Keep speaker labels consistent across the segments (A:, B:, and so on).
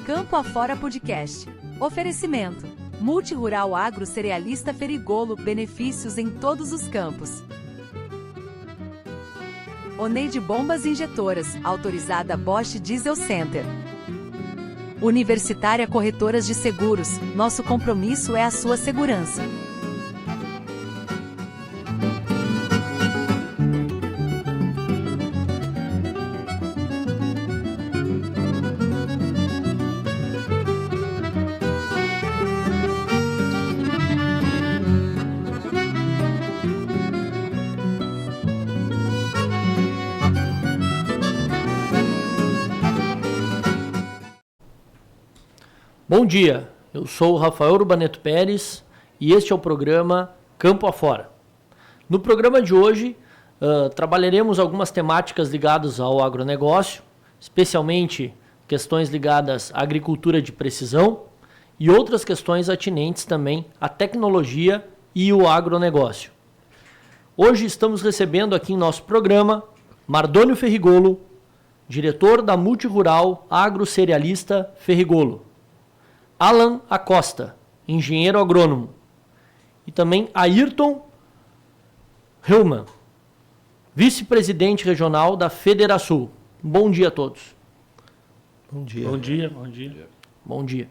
A: Campo Afora Podcast. Oferecimento. Multirural Agro Cerealista Ferigolo, benefícios em todos os campos. Oneide Bombas Injetoras, autorizada Bosch Diesel Center. Universitária Corretoras de Seguros, nosso compromisso é a sua segurança.
B: Bom dia, eu sou o Rafael Urbaneto Pérez e este é o programa Campo Afora. No programa de hoje, trabalharemos algumas temáticas ligadas ao agronegócio, especialmente questões ligadas à agricultura de precisão e outras questões atinentes também à tecnologia e o agronegócio. Hoje estamos recebendo aqui em nosso programa Mardônio Ferrigolo, diretor da Multirural Agro Cerealista Ferrigolo. Alan Acosta, engenheiro agrônomo, e também Ayrton Heumann, vice-presidente regional da Federasul. Bom dia a todos.
C: Bom dia.
D: Bom dia, bom dia.
B: Bom dia.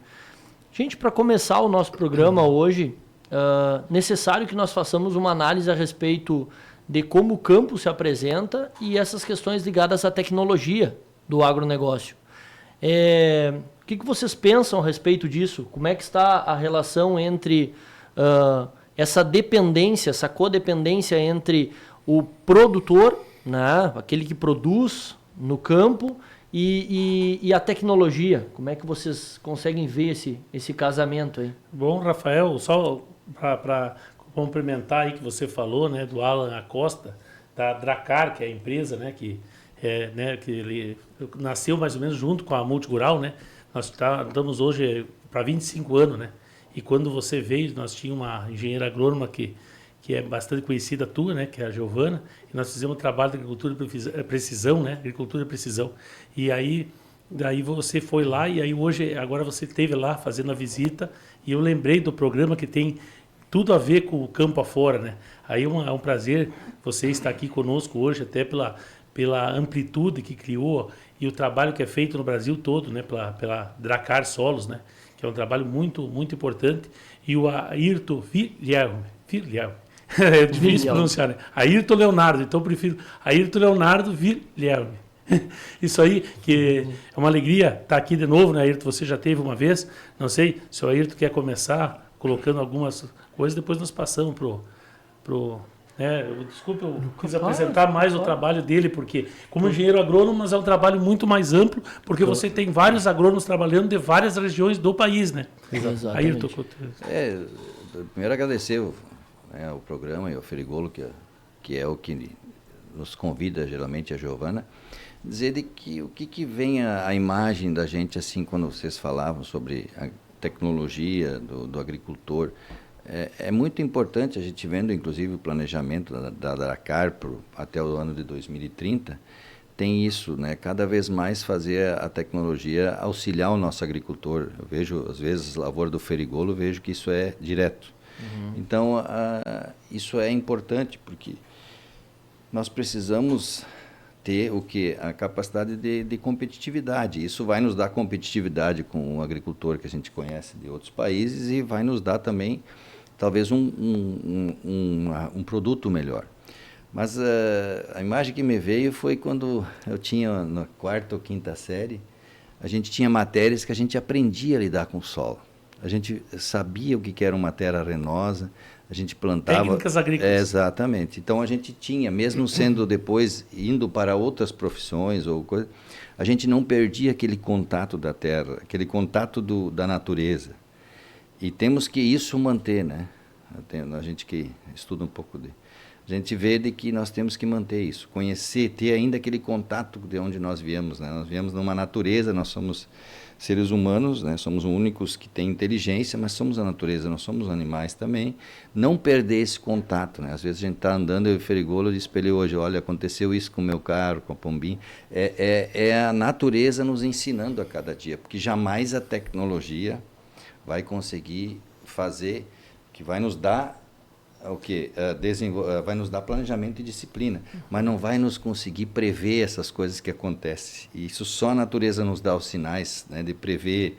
B: Gente, para começar o nosso programa hoje, necessário que nós façamos uma análise a respeito de como o campo se apresenta e essas questões ligadas à tecnologia do agronegócio. O que vocês pensam a respeito disso? Como é que está a relação entre essa dependência, essa codependência entre o produtor, né, aquele que produz no campo, e a tecnologia? Como é que vocês conseguem ver esse casamento aí?
D: Bom, Rafael, só para complementar aí que você falou, né, do Alan Acosta, da Dracar, que é a empresa, né, que ele nasceu mais ou menos junto com a Multirural, né? Nós estamos hoje para 25 anos, né? E quando você veio, nós tínhamos uma engenheira agrônoma que é bastante conhecida tua, né? Que é a Giovana. E nós fizemos um trabalho de agricultura de precisão, né? Agricultura de precisão. E aí, daí você foi lá e aí agora você esteve lá fazendo a visita e eu lembrei do programa que tem tudo a ver com o campo afora, né? Aí é um prazer você estar aqui conosco hoje, até pela amplitude que criou e o trabalho que é feito no Brasil todo, né, pela Dracar Solos, né, que é um trabalho muito, muito importante. E o Ayrton é difícil pronunciar, né? Ayrton Leonardo, então eu prefiro Ayrton Leonardo Vilhelme. Isso aí, que é uma alegria estar aqui de novo, né, Ayrton? Você já teve uma vez, não sei se o Ayrton quer começar colocando algumas coisas, depois nós passamos pro desculpa, eu quis apresentar mais o trabalho dele, porque como engenheiro agrônomo, mas é um trabalho muito mais amplo, porque você tem vários agrônomos trabalhando de várias regiões do país, né?
B: Exatamente.
C: Primeiro agradecer o programa e ao Ferrigolo, que é o que nos convida geralmente, a Giovana, dizer de que o que vem a imagem da gente, assim, quando vocês falavam sobre a tecnologia do agricultor. É muito importante a gente vendo, inclusive, o planejamento da Dracar até o ano de 2030, tem isso, né? Cada vez mais fazer a tecnologia auxiliar o nosso agricultor. Eu vejo, às vezes, lavoura do Ferrigolo, vejo que isso é direto. Uhum. Então, isso é importante, porque nós precisamos ter a capacidade de competitividade. Isso vai nos dar competitividade com o agricultor que a gente conhece de outros países e vai nos dar também talvez um produto melhor. Mas a imagem que me veio foi quando eu tinha na 4ª ou 5ª série, a gente tinha matérias que a gente aprendia a lidar com o solo. A gente sabia o que era uma terra arenosa, a gente plantava...
D: Técnicas agrícolas.
C: Exatamente. Então a gente tinha, mesmo sendo depois indo para outras profissões ou coisa, a gente não perdia aquele contato da terra, aquele contato da natureza. E temos que isso manter, né? A gente que estuda um pouco de a gente vê de que nós temos que manter isso, conhecer, ter ainda aquele contato de onde nós viemos, né? Nós viemos numa natureza, nós somos seres humanos, né? Somos os únicos que têm inteligência, mas somos a natureza, nós somos animais também. Não perder esse contato, né? Às vezes a gente está andando, eu e o Ferigolo espelhei hoje, olha, aconteceu isso com o meu carro, com a Pombinha. É a natureza nos ensinando a cada dia, porque jamais a tecnologia vai conseguir fazer, que vai nos dar o quê? Vai nos dar planejamento e disciplina, mas não vai nos conseguir prever essas coisas que acontecem. E isso só a natureza nos dá os sinais, né, de prever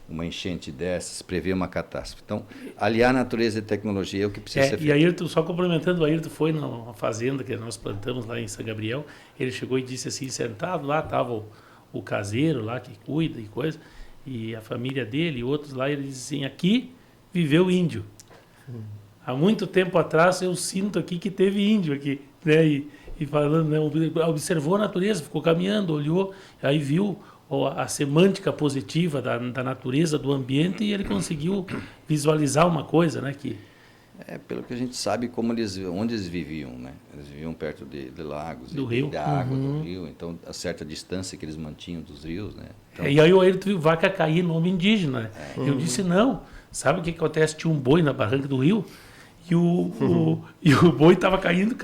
C: uma enchente dessas, prever uma catástrofe. Então, aliar natureza e tecnologia é o que precisa ser feito.
D: E Ayrton, só complementando, o Ayrton foi na fazenda que nós plantamos lá em São Gabriel, ele chegou e disse assim, sentado lá, estava o caseiro lá que cuida e coisa, e a família dele e outros lá, ele disse assim, aqui viveu índio. Há muito tempo atrás eu sinto aqui que teve índio aqui, né? E falando, né? Observou a natureza, ficou caminhando, olhou, aí viu a semântica positiva da natureza, do ambiente, e ele conseguiu visualizar uma coisa, né?
C: Pelo que a gente sabe, onde eles viviam, né? Eles viviam perto de lagos,
D: do rio,
C: da água do rio, então a certa distância que eles mantinham dos rios, né? Então,
D: e aí o Ayrton viu vaca cair, nome indígena. Eu disse, não, sabe o que acontece? Tinha um boi na barranca do rio, e o boi estava caindo,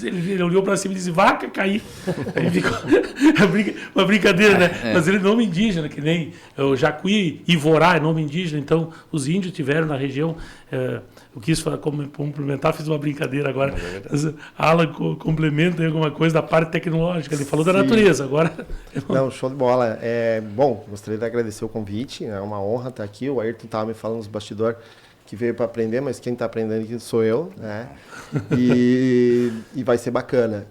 D: ele olhou para cima e disse, vaca cair. Aí ficou uma brincadeira, né? Mas ele é nome indígena, que nem o Jacuí, Ivorá é nome indígena, então os índios tiveram na região, eu quis complementar, fiz uma brincadeira agora. Alan complementa aí alguma coisa da parte tecnológica, ele falou da natureza, agora...
E: Não, show de bola. Bom, gostaria de agradecer o convite, é uma honra estar aqui, o Ayrton estava me falando nos bastidores, que veio para aprender, mas quem está aprendendo aqui sou eu, né? E vai ser bacana.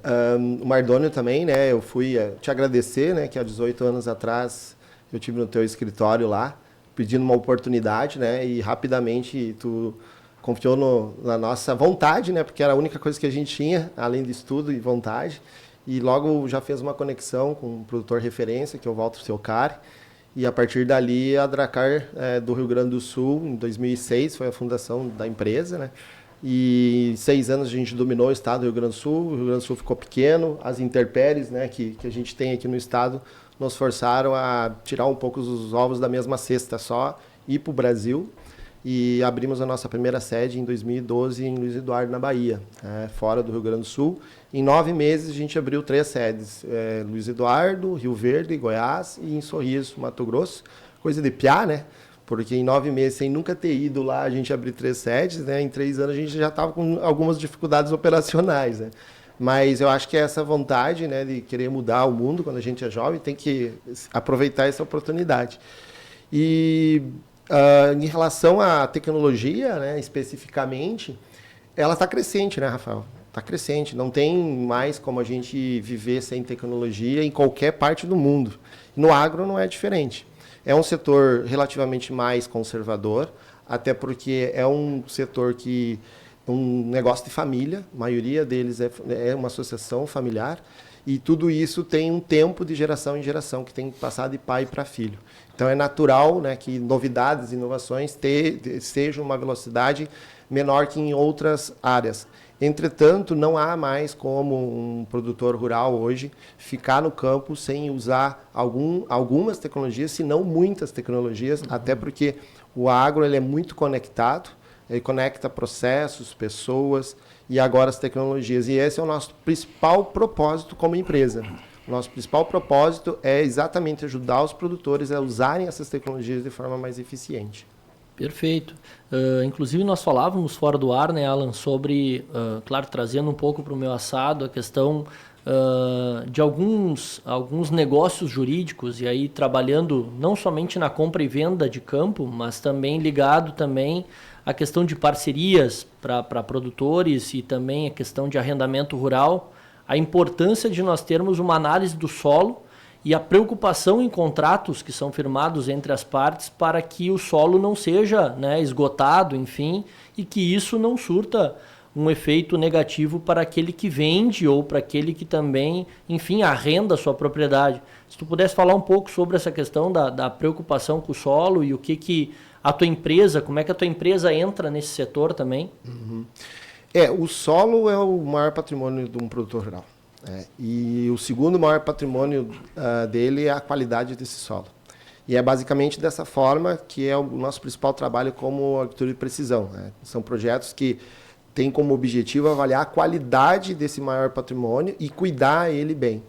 E: O Mardônio também, né? Eu fui te agradecer, né? Que há 18 anos atrás eu tive no teu escritório lá, pedindo uma oportunidade, né? E rapidamente tu confiou na nossa vontade, né? Porque era a única coisa que a gente tinha, além de estudo e vontade. E logo já fez uma conexão com um produtor referência, que é o Walter Seocari. E a partir dali, a Dracar do Rio Grande do Sul, em 2006, foi a fundação da empresa, né? E 6 anos a gente dominou o estado do Rio Grande do Sul, o Rio Grande do Sul ficou pequeno, as intempéries, né, que a gente tem aqui no estado nos forçaram a tirar um pouco os ovos da mesma cesta só, ir para o Brasil. E abrimos a nossa primeira sede em 2012 em Luiz Eduardo, na Bahia, fora do Rio Grande do Sul. Em 9 meses a gente abriu 3 sedes, Luiz Eduardo, Rio Verde, Goiás e em Sorriso, Mato Grosso. Coisa de piá, né? Porque em 9 meses, sem nunca ter ido lá, a gente abriu 3 sedes, né? Em 3 anos a gente já estava com algumas dificuldades operacionais, né? Mas eu acho que é essa vontade, né, de querer mudar o mundo quando a gente é jovem, tem que aproveitar essa oportunidade. E... em relação à tecnologia, né, especificamente, ela está crescente, né, Rafael? Está crescente. Não tem mais como a gente viver sem tecnologia em qualquer parte do mundo. No agro não é diferente. É um setor relativamente mais conservador, até porque é um setor que um negócio de família, a maioria deles é uma associação familiar, e tudo isso tem um tempo de geração em geração, que tem que passar de pai para filho. Então é natural, né, que novidades, inovações sejam uma velocidade menor que em outras áreas. Entretanto, não há mais como um produtor rural hoje ficar no campo sem usar algumas tecnologias, se não muitas tecnologias, até porque o agro ele é muito conectado, ele conecta processos, pessoas e agora as tecnologias. E esse é o nosso principal propósito como empresa. O nosso principal propósito é exatamente ajudar os produtores a usarem essas tecnologias de forma mais eficiente.
B: Perfeito. Inclusive nós falávamos fora do ar, né, Alan, sobre, claro, trazendo um pouco para o meu assado a questão de alguns negócios jurídicos, e aí trabalhando não somente na compra e venda de campo, mas também ligado também à questão de parcerias para produtores e também a questão de arrendamento rural, a importância de nós termos uma análise do solo e a preocupação em contratos que são firmados entre as partes para que o solo não seja, né, esgotado, enfim, e que isso não surta um efeito negativo para aquele que vende ou para aquele que também, enfim, arrenda a sua propriedade. Se tu pudesse falar um pouco sobre essa questão da preocupação com o solo e o que a tua empresa, como é que a tua empresa entra nesse setor também?
E: Uhum. O solo é o maior patrimônio de um produtor rural. E o segundo maior patrimônio dele é a qualidade desse solo. E é basicamente dessa forma que é o nosso principal trabalho como agricultura de precisão. São projetos que têm como objetivo avaliar a qualidade desse maior patrimônio e cuidar ele bem.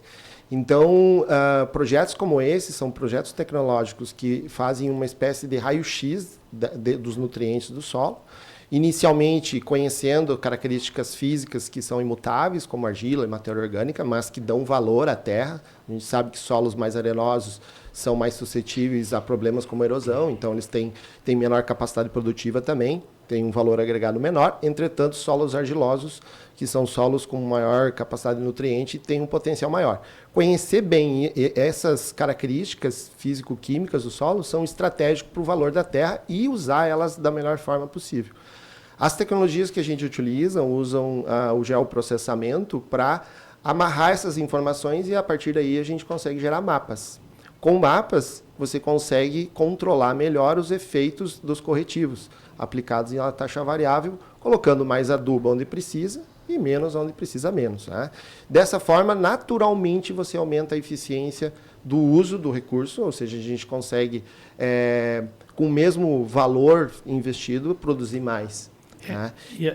E: Então, projetos como esse são projetos tecnológicos que fazem uma espécie de raio-x dos nutrientes do solo, inicialmente conhecendo características físicas que são imutáveis, como argila e matéria orgânica, mas que dão valor à terra. A gente sabe que solos mais arenosos são mais suscetíveis a problemas como erosão, então eles têm menor capacidade produtiva também, têm um valor agregado menor. Entretanto, solos argilosos, que são solos com maior capacidade de nutriente, têm um potencial maior. Conhecer bem essas características físico-químicas do solo são estratégicos para o valor da terra e usar elas da melhor forma possível. As tecnologias que a gente utiliza usam o geoprocessamento para amarrar essas informações e, a partir daí, a gente consegue gerar mapas. Com mapas, você consegue controlar melhor os efeitos dos corretivos aplicados em uma taxa variável, colocando mais adubo onde precisa e menos onde precisa menos. Dessa forma, naturalmente, você aumenta a eficiência do uso do recurso, ou seja, a gente consegue, com o mesmo valor investido, produzir mais.
D: E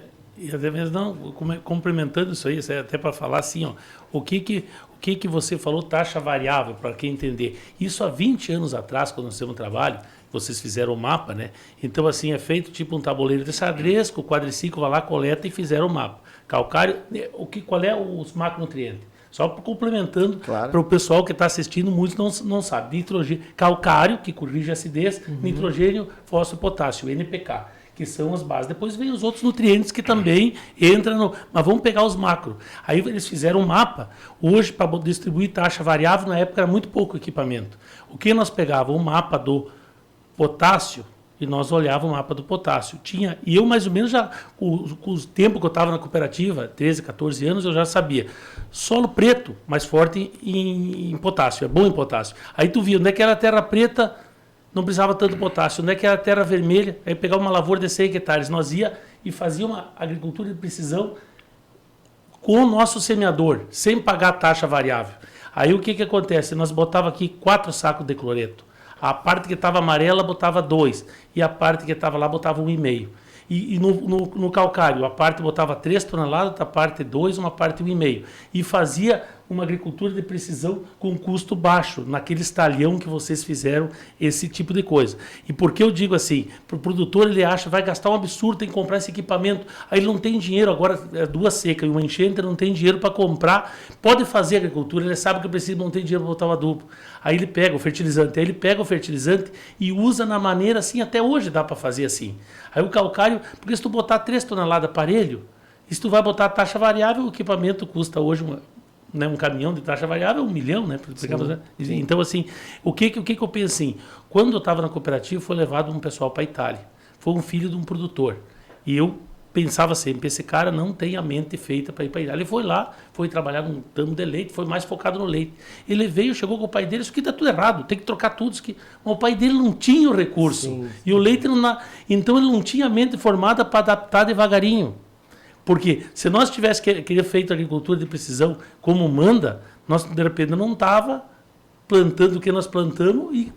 D: até mesmo complementando isso aí, até para falar assim, o que você falou, taxa variável, para quem entender. Isso há 20 anos atrás, quando nós fizemos um trabalho, vocês fizeram o mapa, né? Então, assim, é feito tipo um tabuleiro de xadrez, com o quadriciclo vai lá, coleta e fizeram o mapa. Calcário, qual é os macronutrientes? Só complementando, para o pessoal que está assistindo, muitos não sabem. Nitrogênio, calcário, que corrige a acidez, nitrogênio, fósforo, potássio, NPK, que são as bases. Depois vem os outros nutrientes que também entram no... Mas vamos pegar os macro. Aí eles fizeram um mapa. Hoje, para distribuir taxa variável, na época era muito pouco equipamento. O que nós pegávamos? O mapa do potássio, e nós olhávamos o mapa do potássio. E eu, mais ou menos, já com o tempo que eu estava na cooperativa, 13, 14 anos, eu já sabia. Solo preto, mais forte em potássio, é bom em potássio. Aí tu via onde é que era a terra preta, não precisava tanto potássio. Onde é que era a terra vermelha? Aí pegava uma lavoura de 100 hectares. Nós ia e fazia uma agricultura de precisão com o nosso semeador, sem pagar taxa variável. Aí o que acontece? Nós botava aqui 4 sacos de cloreto. A parte que estava amarela botava 2. E a parte que estava lá botava 1,5. E no calcário, a parte botava 3 toneladas, outra parte 2, uma parte 1,5. E fazia uma agricultura de precisão com custo baixo, naquele estalhão que vocês fizeram, esse tipo de coisa. E por que eu digo assim? Para o produtor, ele acha, vai gastar um absurdo, tem que comprar esse equipamento, aí ele não tem dinheiro, agora é 2 secas e uma enchente, ele não tem dinheiro para comprar, pode fazer agricultura, ele sabe que precisa, não tem dinheiro para botar o adubo. Aí ele pega o fertilizante, e usa na maneira assim, até hoje dá para fazer assim. Aí o calcário, porque se tu botar 3 toneladas aparelho, se tu vai botar a taxa variável, o equipamento custa hoje um caminhão de taxa variável, 1 milhão, né? Sim. Então, assim, o que eu penso assim? Quando eu estava na cooperativa, foi levado um pessoal para a Itália. Foi um filho de um produtor. E eu pensava sempre, esse cara não tem a mente feita para ir para a Itália. Ele foi lá, foi trabalhar num tamo de leite, foi mais focado no leite. Ele veio, chegou com o pai dele, isso aqui dá tudo errado, tem que trocar tudo. Isso aqui. Mas o pai dele não tinha o recurso. Sim. E o leite não... Então, ele não tinha a mente formada para adaptar devagarinho. Porque se nós tivéssemos feito agricultura de precisão como manda, nós de repente não estava plantando o que nós plantamos e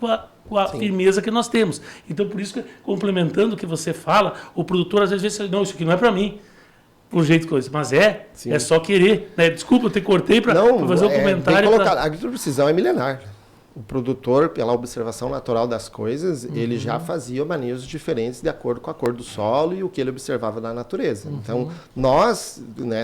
D: com a firmeza que nós temos. Então, por isso, que, complementando o que você fala, o produtor às vezes diz, não, isso aqui não é para mim. Por jeito que coisa. Mas é só querer. Né? Desculpa, eu te cortei para fazer um comentário.
E: A agricultura de precisão é milenar. O produtor, pela observação natural das coisas, ele já fazia manejos diferentes de acordo com a cor do solo e o que ele observava na natureza. Então, nós,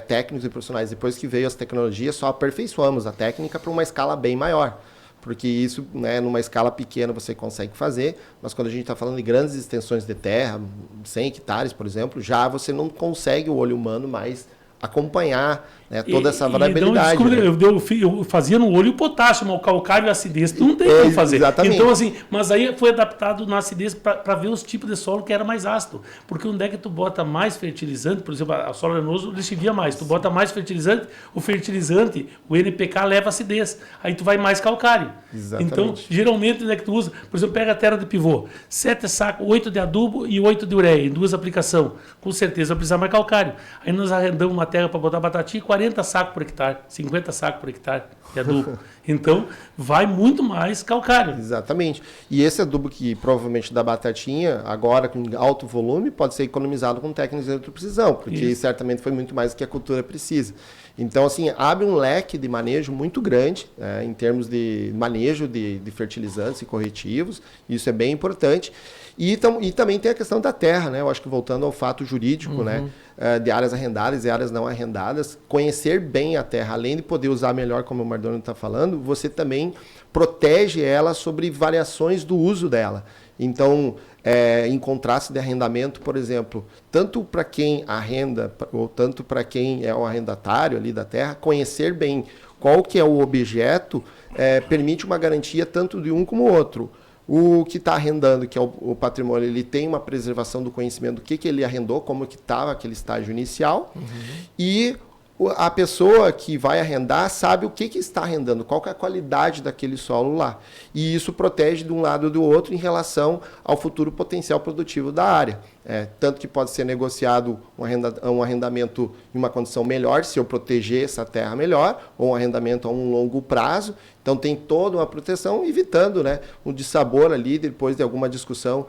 E: técnicos e profissionais, depois que veio as tecnologias, só aperfeiçoamos a técnica para uma escala bem maior. Porque isso, numa escala pequena, você consegue fazer, mas quando a gente está falando de grandes extensões de terra, 100 hectares, por exemplo, já você não consegue o olho humano mais acompanhar, né, toda essa variabilidade.
D: Então,
E: né?
D: eu fazia no olho o potássio, mas o calcário e a acidez, tu não tem como fazer.
E: Exatamente.
D: Então, assim, mas aí foi adaptado na acidez para ver os tipos de solo que era mais ácido. Porque onde é que tu bota mais fertilizante, por exemplo, a solo arenoso lixivia mais, tu bota mais fertilizante, o NPK leva acidez. Aí tu vai mais calcário.
E: Exatamente.
D: Então, geralmente, onde é que tu usa? Por exemplo, pega a terra de pivô, 7 sacos, 8 de adubo e 8 de ureia, em 2 aplicações. Com certeza vai precisar mais calcário. Aí nós arrendamos uma terra para botar batatinha, 40 sacos por hectare, 50 sacos por hectare de adubo. Então, vai muito mais calcário.
E: Exatamente. E esse adubo que provavelmente da batatinha, agora com alto volume, pode ser economizado com técnicas de eletroprecisão, porque certamente foi muito mais do que a cultura precisa. Então, assim, abre um leque de manejo muito grande, em termos de manejo de fertilizantes e corretivos, isso é bem importante. E também tem a questão da terra, né? Eu acho que voltando ao fato jurídico, né? De áreas arrendadas e áreas não arrendadas, conhecer bem a terra, além de poder usar melhor, como o Mardônio está falando, você também protege ela sobre variações do uso dela. Então, em contraste de arrendamento, por exemplo, tanto para quem arrenda, ou tanto para quem é o arrendatário ali da terra, conhecer bem qual que é o objeto, permite uma garantia tanto de um como o outro. O que está arrendando, que é o patrimônio, ele tem uma preservação do conhecimento do que ele arrendou, como que estava aquele estágio inicial, e a pessoa que vai arrendar sabe o que está arrendando, qual que é a qualidade daquele solo lá. E isso protege de um lado ou do outro em relação ao futuro potencial produtivo da área. Tanto que pode ser negociado um arrendamento em uma condição melhor, se eu proteger essa terra melhor, ou um arrendamento a um longo prazo. Então tem toda uma proteção, evitando, né, um dissabor ali depois de alguma discussão,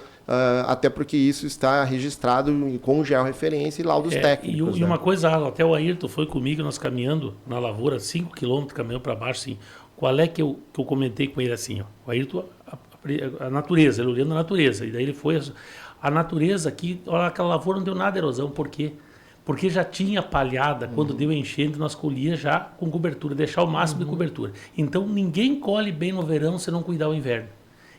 E: até porque isso está registrado com georreferência e laudos técnicos.
D: E uma coisa, até o Ayrton foi comigo, nós caminhando na lavoura, 5 quilômetros, caminhando para baixo, assim, qual é que eu comentei com ele assim, ó, o Ayrton, a natureza, ele olhando a natureza, e daí ele foi, a natureza aqui, olha, aquela lavoura não deu nada de erosão, por quê? Porque já tinha palhada, quando deu enchente, nós colhia já com cobertura, deixar o máximo de cobertura. Então, ninguém colhe bem no verão se não cuidar o inverno.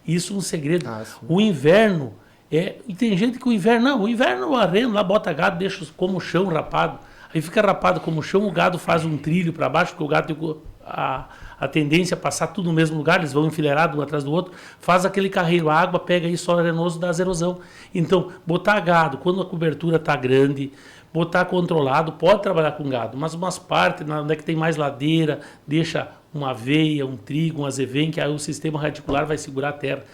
D: Isso é um segredo. O inverno, e tem gente que o inverno eu arrendo lá, bota gado, deixa como o chão rapado. Aí fica rapado como o chão, o gado faz um trilho para baixo, porque o gado tem a tendência a passar tudo no mesmo lugar, eles vão enfileirados um atrás do outro, faz aquele carreiro, a água pega aí solo arenoso, dá erosão. Então, botar gado, quando a cobertura está grande, botar controlado, pode trabalhar com gado, mas umas partes, onde é que tem mais ladeira, deixa uma aveia, um trigo, um azevém, que aí o sistema radicular vai segurar a terra.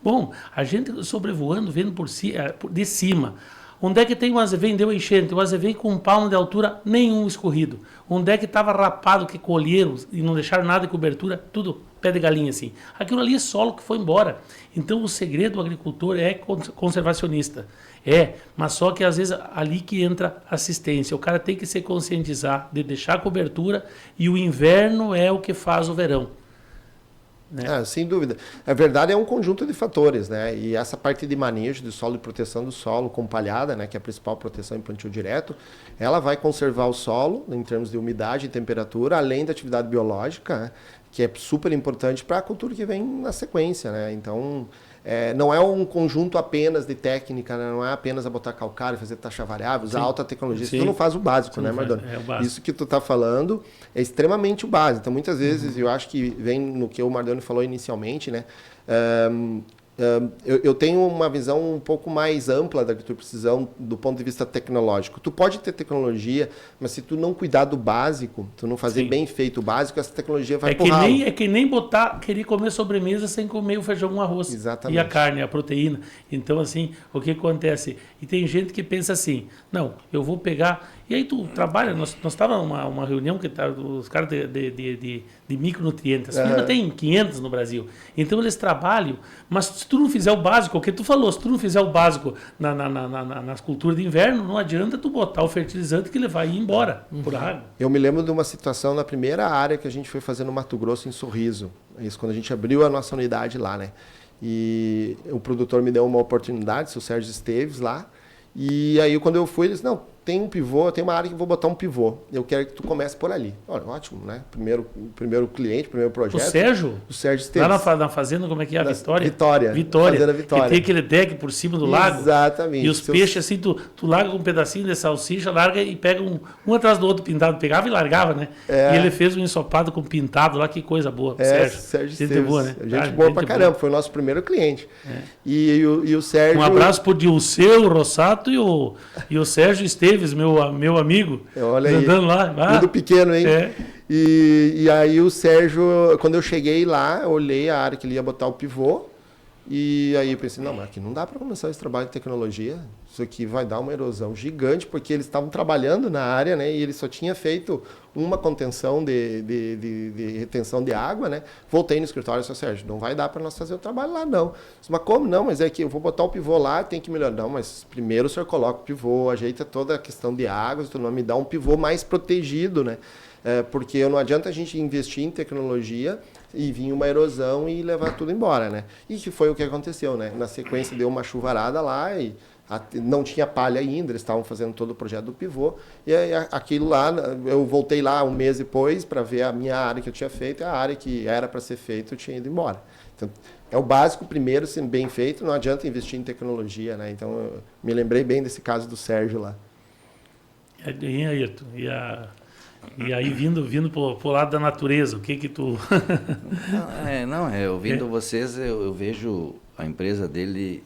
D: Bom, a gente sobrevoando, vendo de cima. Onde é que tem um azevém, deu enchente? O azevém com um palmo de altura, nenhum escorrido. Onde é que estava rapado, que colheram e não deixaram nada de cobertura, tudo pé de galinha assim. Aquilo ali é solo que foi embora. Então o segredo do agricultor é conservacionista. Mas só que às vezes ali que entra assistência. O cara tem que se conscientizar de deixar a cobertura e o inverno é o que faz o verão. Né?
E: Sem dúvida. A verdade é um conjunto de fatores, né? E essa parte de manejo do solo e proteção do solo com palhada, né, que é a principal proteção em plantio direto, ela vai conservar o solo em termos de umidade e temperatura, além da atividade biológica, né, que é super importante para a cultura que vem na sequência, né? Então, não é um conjunto apenas de técnica, né? Não é apenas a botar calcário, fazer taxa variável, usar alta tecnologia. Isso tu não faz o básico, né, Mardônio? Isso que tu está falando é extremamente o básico. Então, muitas vezes, eu acho que vem no que o Mardônio falou inicialmente, né? Eu tenho uma visão um pouco mais ampla da agricultura do ponto de vista tecnológico. Tu pode ter tecnologia, mas se tu não cuidar do básico, tu não fazer bem feito o básico, essa tecnologia vai pro ralo.
D: É que nem querer comer sobremesa sem comer o feijão com arroz.
E: Exatamente.
D: E a carne, a proteína. Então, assim, o que acontece? E tem gente que pensa assim, não, eu vou pegar... E aí tu trabalha, nós estávamos numa reunião que tá, os caras de micronutrientes, as firmas tem 500 no Brasil, então eles trabalham, mas se tu não fizer o básico, o que tu falou, se tu não fizer o básico nas culturas de inverno, não adianta tu botar o fertilizante que ele vai ir embora por água.
E: Eu me lembro de uma situação na primeira área que a gente foi fazer no Mato Grosso, em Sorriso, isso quando a gente abriu a nossa unidade lá, né? E o produtor me deu uma oportunidade, o seu Sérgio Esteves lá, e aí quando eu fui, eles, não, tem um pivô, tem uma área que eu vou botar um pivô. Eu quero que tu comece por ali. Olha, ótimo, né? Primeiro cliente, primeiro projeto.
D: O Sérgio
E: Esteves.
D: Lá na fazenda, como é que é a Vitória?
E: Vitória. Fazenda Vitória.
D: Que tem aquele deck por cima do lago.
E: Exatamente.
D: E os peixes, assim, tu larga um pedacinho de salsicha, larga e pega um atrás do outro pintado. Pegava e largava, né? E ele fez um ensopado com pintado lá, que coisa boa.
E: Sérgio Esteves.
D: Boa, né?
E: Gente boa pra caramba, foi o nosso primeiro cliente. E o Sérgio...
D: Um abraço pro Dilceu Rossato e o Sérgio Esteves, meu amigo.
E: Olha aí.
D: Andando lá.
E: Tudo pequeno, hein?
D: É.
E: E aí o Sérgio, quando eu cheguei lá, eu olhei a área que ele ia botar o pivô. E aí eu pensei, não, mas aqui não dá para começar esse trabalho de tecnologia. Isso aqui vai dar uma erosão gigante, porque eles estavam trabalhando na área, né? E ele só tinha feito uma contenção de retenção de água, né? Voltei no escritório e disse, Sérgio, não vai dar para nós fazer o trabalho lá, não. Disse, mas como não? Mas é que eu vou botar o pivô lá, tem que melhorar. Não, mas primeiro o senhor coloca o pivô, ajeita toda a questão de água, não me dá um pivô mais protegido, né? Porque não adianta a gente investir em tecnologia e vir uma erosão e levar tudo embora, né? E que foi o que aconteceu, né? Na sequência deu uma chuvarada lá e não tinha palha ainda, eles estavam fazendo todo o projeto do pivô. E aí, aquilo lá, eu voltei lá um mês depois para ver a minha área que eu tinha feito, e a área que era para ser feita eu tinha ido embora. Então, é o básico primeiro, sendo bem feito, não adianta investir em tecnologia, né? Então, eu me lembrei bem desse caso do Sérgio lá.
D: E aí, Ayrton? E aí, vindo pro lado da natureza, o que tu...
C: Ouvindo vocês, eu vejo a empresa dele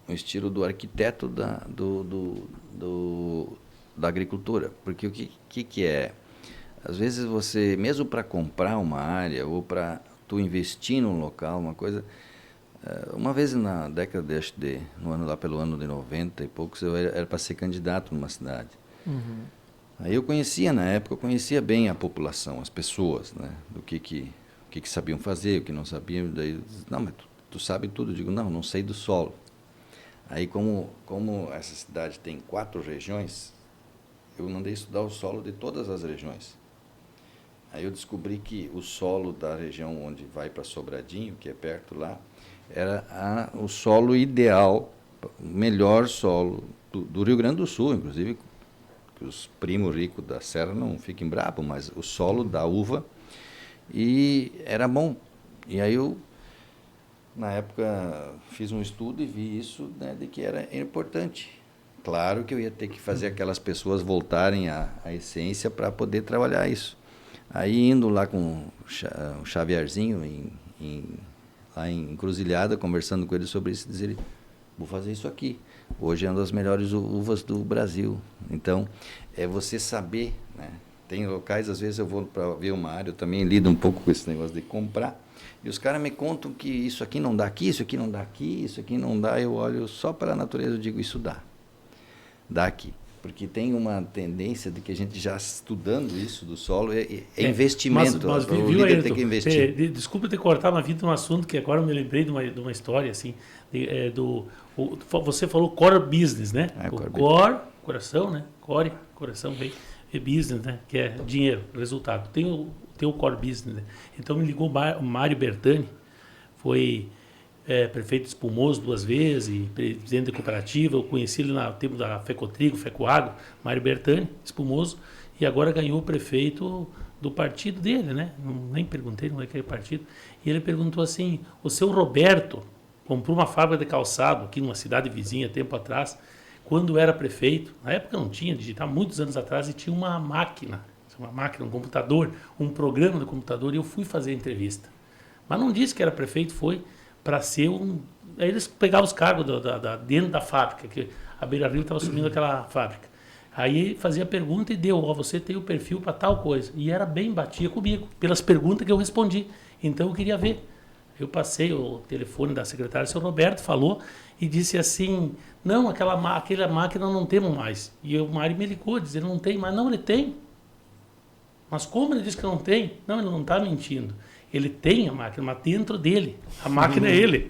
C: no estilo do arquiteto da agricultura. Porque o que é? Às vezes você, mesmo para comprar uma área ou para tu investir num local, uma coisa... Uma vez na década pelo ano de 90 e poucos, eu era para ser candidato numa cidade.
B: Uhum.
C: Aí eu conhecia bem a população, as pessoas, né? Do que sabiam fazer, o que não sabiam. Daí, não, mas tu sabe tudo. Eu digo, não sei do solo. Aí, como essa cidade tem 4 regiões, eu mandei estudar o solo de todas as regiões. Aí eu descobri que o solo da região onde vai para Sobradinho, que é perto lá, era o solo ideal, o melhor solo do Rio Grande do Sul, inclusive. Que os primos ricos da serra não fiquem bravos, mas o solo da uva e era bom. E aí eu, na época, fiz um estudo e vi isso, né, de que era importante. Claro que eu ia ter que fazer aquelas pessoas voltarem à essência para poder trabalhar isso. Aí indo lá com o Xavierzinho, lá em Encruzilhada, conversando com ele sobre isso, dizer, vou fazer isso aqui. Hoje é uma das melhores uvas do Brasil. Então, é você saber, né? Tem locais, às vezes eu vou para ver uma área, eu também lido um pouco com esse negócio de comprar, e os caras me contam que isso aqui não dá aqui, isso aqui não dá aqui, isso aqui não dá, eu olho só para a natureza e digo, isso dá. Dá aqui. Porque tem uma tendência de que a gente já estudando isso do solo, é investimento.
D: Mas
C: o líder tem que investir.
D: Desculpa ter cortado, mas vi de um assunto que agora eu me lembrei de uma história, assim, você falou core business, né? Core, coração, né? Core, coração, bem, business, né? Que é dinheiro, resultado. Tem o core business, né? Então me ligou o Mário Bertani, foi prefeito de Espumoso 2 vezes e presidente da cooperativa. Eu conheci ele no tempo da Fecotrigo, Fecoagro, Mário Bertani, Espumoso, e agora ganhou o prefeito do partido dele, né? Nem perguntei não é aquele partido. E ele perguntou assim, o seu Roberto comprou uma fábrica de calçado aqui numa cidade vizinha, tempo atrás, quando era prefeito. Na época não tinha digital, muitos anos atrás, e tinha uma máquina, um computador, um programa do computador, e eu fui fazer a entrevista. Mas não disse que era prefeito, foi para ser Aí eles pegavam os cargos dentro da fábrica, que a Beira Rio estava assumindo aquela fábrica. Aí fazia a pergunta e deu, você tem o perfil para tal coisa. E era bem, batia comigo, pelas perguntas que eu respondi. Então eu queria ver. Eu passei o telefone da secretária, o seu Roberto falou e disse assim, não, aquela máquina não temos mais. E o Mário me ligou, dizendo, não tem mais. Não, ele tem. Mas como ele disse que não tem? Não, ele não está mentindo. Ele tem a máquina, mas dentro dele. A máquina é ele.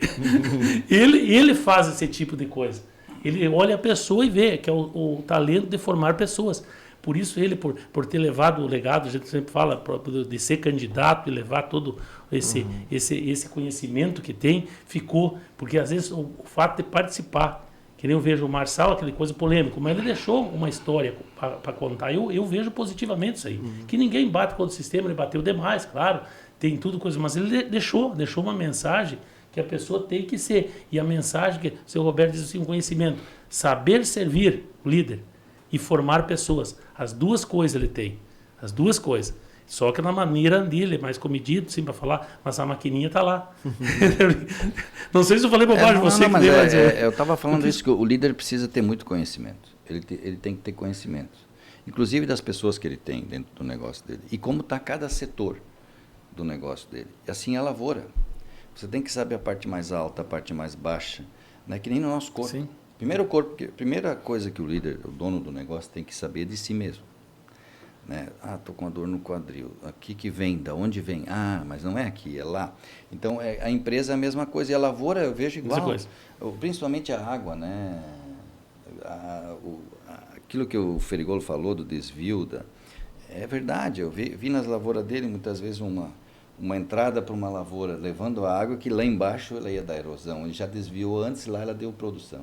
D: Ele faz esse tipo de coisa. Ele olha a pessoa e vê que é o talento de formar pessoas. Por isso ele, por ter levado o legado, a gente sempre fala, de ser candidato e levar todo esse conhecimento que tem, ficou. Porque às vezes o fato de participar, Que nem eu vejo o Marçal, aquele coisa polêmica, mas ele deixou uma história para contar. Eu vejo positivamente isso aí. Que ninguém bate contra o sistema, ele bateu demais, claro, tem tudo coisa, mas ele deixou uma mensagem que a pessoa tem que ser. E a mensagem que o seu Roberto diz assim, um conhecimento, saber servir o líder e formar pessoas. As duas coisas ele tem, as duas coisas. Só que na maneira dele, é mais comedido, sim, para falar, mas a maquininha está lá. Não sei se eu falei bobagem,
C: eu estava falando isso, que o líder precisa ter muito conhecimento. Ele tem que ter conhecimento. Inclusive das pessoas que ele tem dentro do negócio dele. E como está cada setor do negócio dele. E assim é a lavoura. Você tem que saber a parte mais alta, a parte mais baixa. Né? Que nem no nosso corpo.
D: Sim.
C: Primeira coisa que o líder, o dono do negócio, tem que saber de si mesmo. Né? Estou com a dor no quadril. Aqui que vem, da onde vem? Mas não é aqui, é lá. Então, a empresa é a mesma coisa. E a lavoura eu vejo igual. Principalmente a água, né? Aquilo que o Ferigolo falou do desvio, é verdade. Eu vi nas lavouras dele, muitas vezes, uma entrada para uma lavoura, levando a água, que lá embaixo ela ia dar erosão. Ele já desviou antes, lá ela deu produção.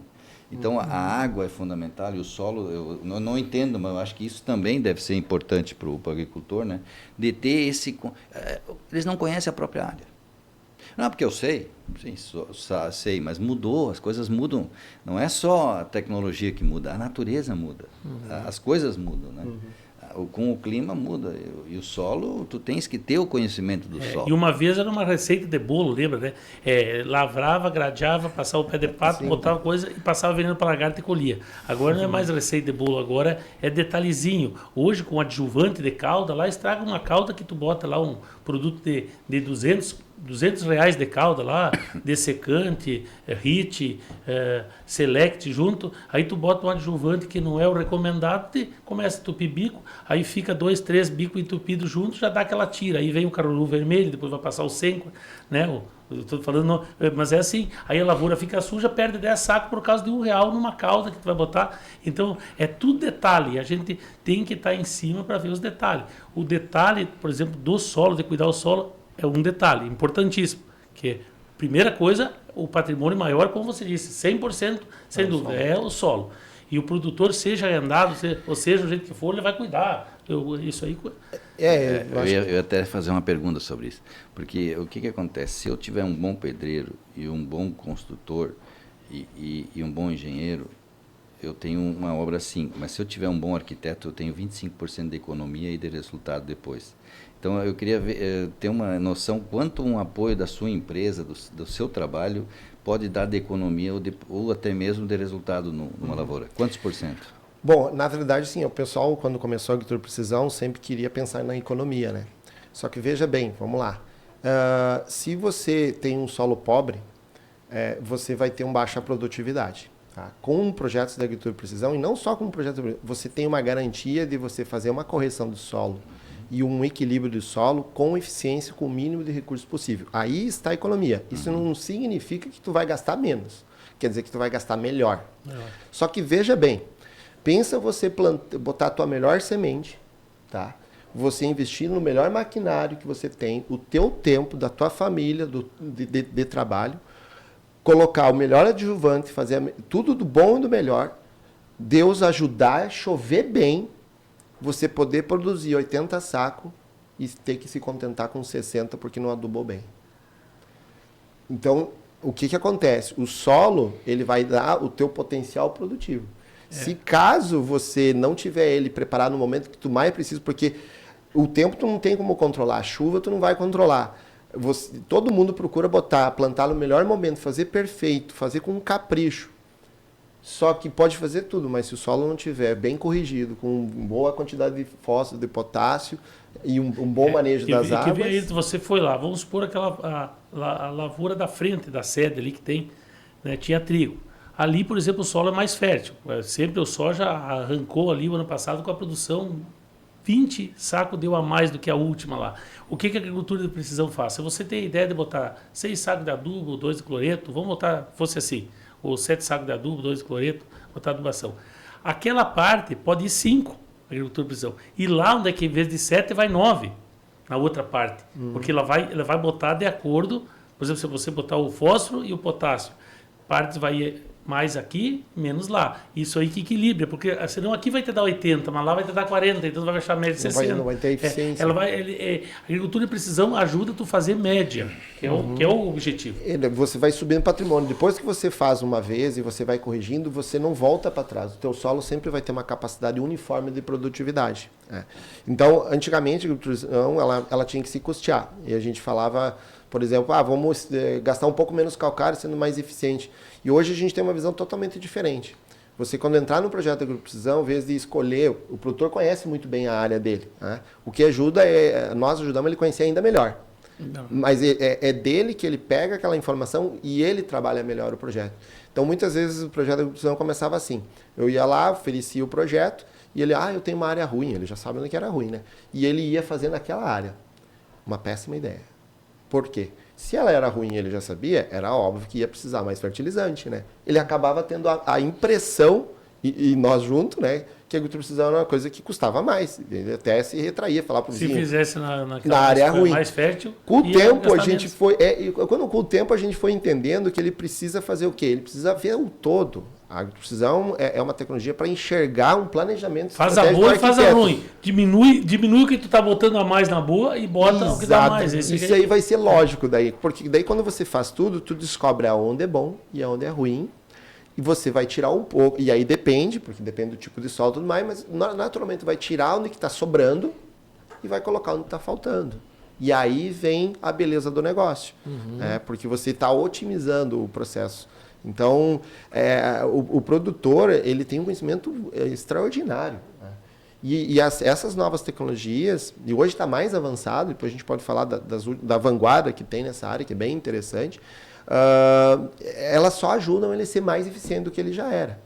C: Então, a água é fundamental e o solo, eu não entendo, mas eu acho que isso também deve ser importante para o agricultor, né? De ter esse... Eles não conhecem a própria área. Não, porque eu sei, sei, mas mudou, as coisas mudam. Não é só a tecnologia que muda, a natureza muda, as coisas mudam, né? Com o clima muda, e o solo, tu tens que ter o conhecimento do solo.
D: E uma vez era uma receita de bolo, lembra, né? Lavrava, gradeava, passava o pé de pato, botava coisa e passava veneno para lagarto e colhia. Agora não é mais receita de bolo, agora é detalhezinho. Hoje, com adjuvante de calda, lá estraga uma calda que tu bota lá um produto de 200 reais de calda lá, dessecante, HIT, Select junto, aí tu bota um adjuvante que não é o recomendado, começa a entupir bico, aí fica 2, 3 bicos entupidos juntos, já dá aquela tira, aí vem o caruru vermelho, depois vai passar o senco, né? Eu tô falando, mas é assim, aí a lavoura fica suja, perde 10 sacos por causa de R$1 numa calda que tu vai botar. Então, é tudo detalhe, a gente tem que estar em cima para ver os detalhes. O detalhe, por exemplo, do solo, de cuidar do solo, é um detalhe importantíssimo, que primeira coisa, o patrimônio maior, como você disse, 100%, sem dúvida, é o solo. E o produtor, seja arrendado, ou seja o jeito que for, ele vai cuidar. Isso aí...
C: Eu ia até fazer uma pergunta sobre isso. Porque o que acontece? Se eu tiver um bom pedreiro e um bom construtor e um bom engenheiro, eu tenho uma obra assim. Mas se eu tiver um bom arquiteto, eu tenho 25% de economia e de resultado depois. Então, eu queria ter uma noção quanto um apoio da sua empresa, do seu trabalho, pode dar de economia ou até mesmo de resultado numa lavoura. Quantos por cento?
E: Bom, na verdade, sim, o pessoal, quando começou a agricultura de precisão, sempre queria pensar na economia, né? Só que veja bem, vamos lá. Se você tem um solo pobre, você vai ter uma baixa produtividade. Tá? Com projetos de agricultura de precisão, e não só com projetos, você tem uma garantia de você fazer uma correção do solo e um equilíbrio do solo com eficiência, com o mínimo de recursos possível. Aí está a economia. Isso não significa que tu vai gastar menos. Quer dizer que tu vai gastar melhor. Só que veja bem, pensa você botar a tua melhor semente, tá? Você investir no melhor maquinário que você tem, o teu tempo, da tua família, de trabalho, colocar o melhor adjuvante, fazer tudo do bom e do melhor, Deus ajudar a chover bem, você poder produzir 80 sacos e ter que se contentar com 60 porque não adubou bem. Então, o que acontece? O solo, ele vai dar o teu potencial produtivo. Se caso você não tiver ele preparado no momento que tu mais precisa, porque o tempo tu não tem como controlar, a chuva tu não vai controlar. Todo mundo procura plantar no melhor momento, fazer perfeito, fazer com um capricho. Só que pode fazer tudo, mas se o solo não tiver bem corrigido, com boa quantidade de fósforo, de potássio e um bom manejo das águas...
D: Aí você foi lá, vamos supor aquela a lavoura da frente da sede ali que tem, né, tinha trigo. Ali, por exemplo, o solo é mais fértil. Sempre o soja arrancou ali o ano passado com a produção 20 sacos deu a mais do que a última lá. O que a agricultura de precisão faz? Se você tem a ideia de botar 6 sacos de adubo, 2 de cloreto, vamos botar, fosse assim, ou 7 sacos de adubo, 2 de cloreto, botar adubação. Aquela parte pode ir 5, agricultura de precisão. E lá onde é que em vez de 7 vai 9, na outra parte. Porque ela vai botar de acordo, por exemplo, se você botar o fósforo e o potássio, partes vai mais aqui, menos lá. Isso aí que equilibra, porque senão aqui vai te dar 80, mas lá vai te dar 40, então tu vai achar média de 60.
E: Não vai ter eficiência.
D: A agricultura de precisão ajuda tu a fazer média, que é o objetivo.
E: Você vai subindo patrimônio. Depois que você faz uma vez e você vai corrigindo, você não volta para trás. O teu solo sempre vai ter uma capacidade uniforme de produtividade. Então, antigamente, a agricultura ela tinha que se custear. E a gente falava, por exemplo, vamos gastar um pouco menos calcário sendo mais eficiente. E hoje a gente tem uma visão totalmente diferente. Você, quando entrar no projeto de agroprecisão, em vez de escolher, o produtor conhece muito bem a área dele. Né? O que ajuda nós ajudamos ele a conhecer ainda melhor. Não. Mas é dele que ele pega aquela informação e ele trabalha melhor o projeto. Então, muitas vezes o projeto de agroprecisão começava assim. Eu ia lá, oferecia o projeto e ele, eu tenho uma área ruim. Ele já sabe onde que era ruim, né? E ele ia fazer naquela área. Uma péssima ideia. Por quê? Se ela era ruim e ele já sabia, era óbvio que ia precisar mais fertilizante, né? Ele acabava tendo a impressão, e nós juntos, né? Que a agricultura era uma coisa que custava mais. Ele até se retraía, falar para o vizinho.
D: Se fizesse
E: na área ruim.
D: Mais fértil,
E: com o tempo a gente foi... com o tempo a gente foi entendendo que ele precisa fazer o quê? Ele precisa ver o todo. A agricultura é uma tecnologia para enxergar um planejamento.
D: Faz a boa e faz a ruim. Diminui o que tu está botando a mais na boa e bota o que dá mais.
E: Isso aí vai ser lógico daí. Porque daí quando você faz tudo, tu descobre aonde é bom e aonde é ruim. E você vai tirar um pouco. E aí depende, porque depende do tipo de solo e tudo mais, mas naturalmente vai tirar onde que está sobrando e vai colocar onde está faltando. E aí vem a beleza do negócio. Porque você está otimizando o processo. Então, o produtor ele tem um conhecimento extraordinário. Né? E essas novas tecnologias, e hoje está mais avançado, depois a gente pode falar da vanguarda que tem nessa área, que é bem interessante, elas só ajudam ele a ser mais eficiente do que ele já era.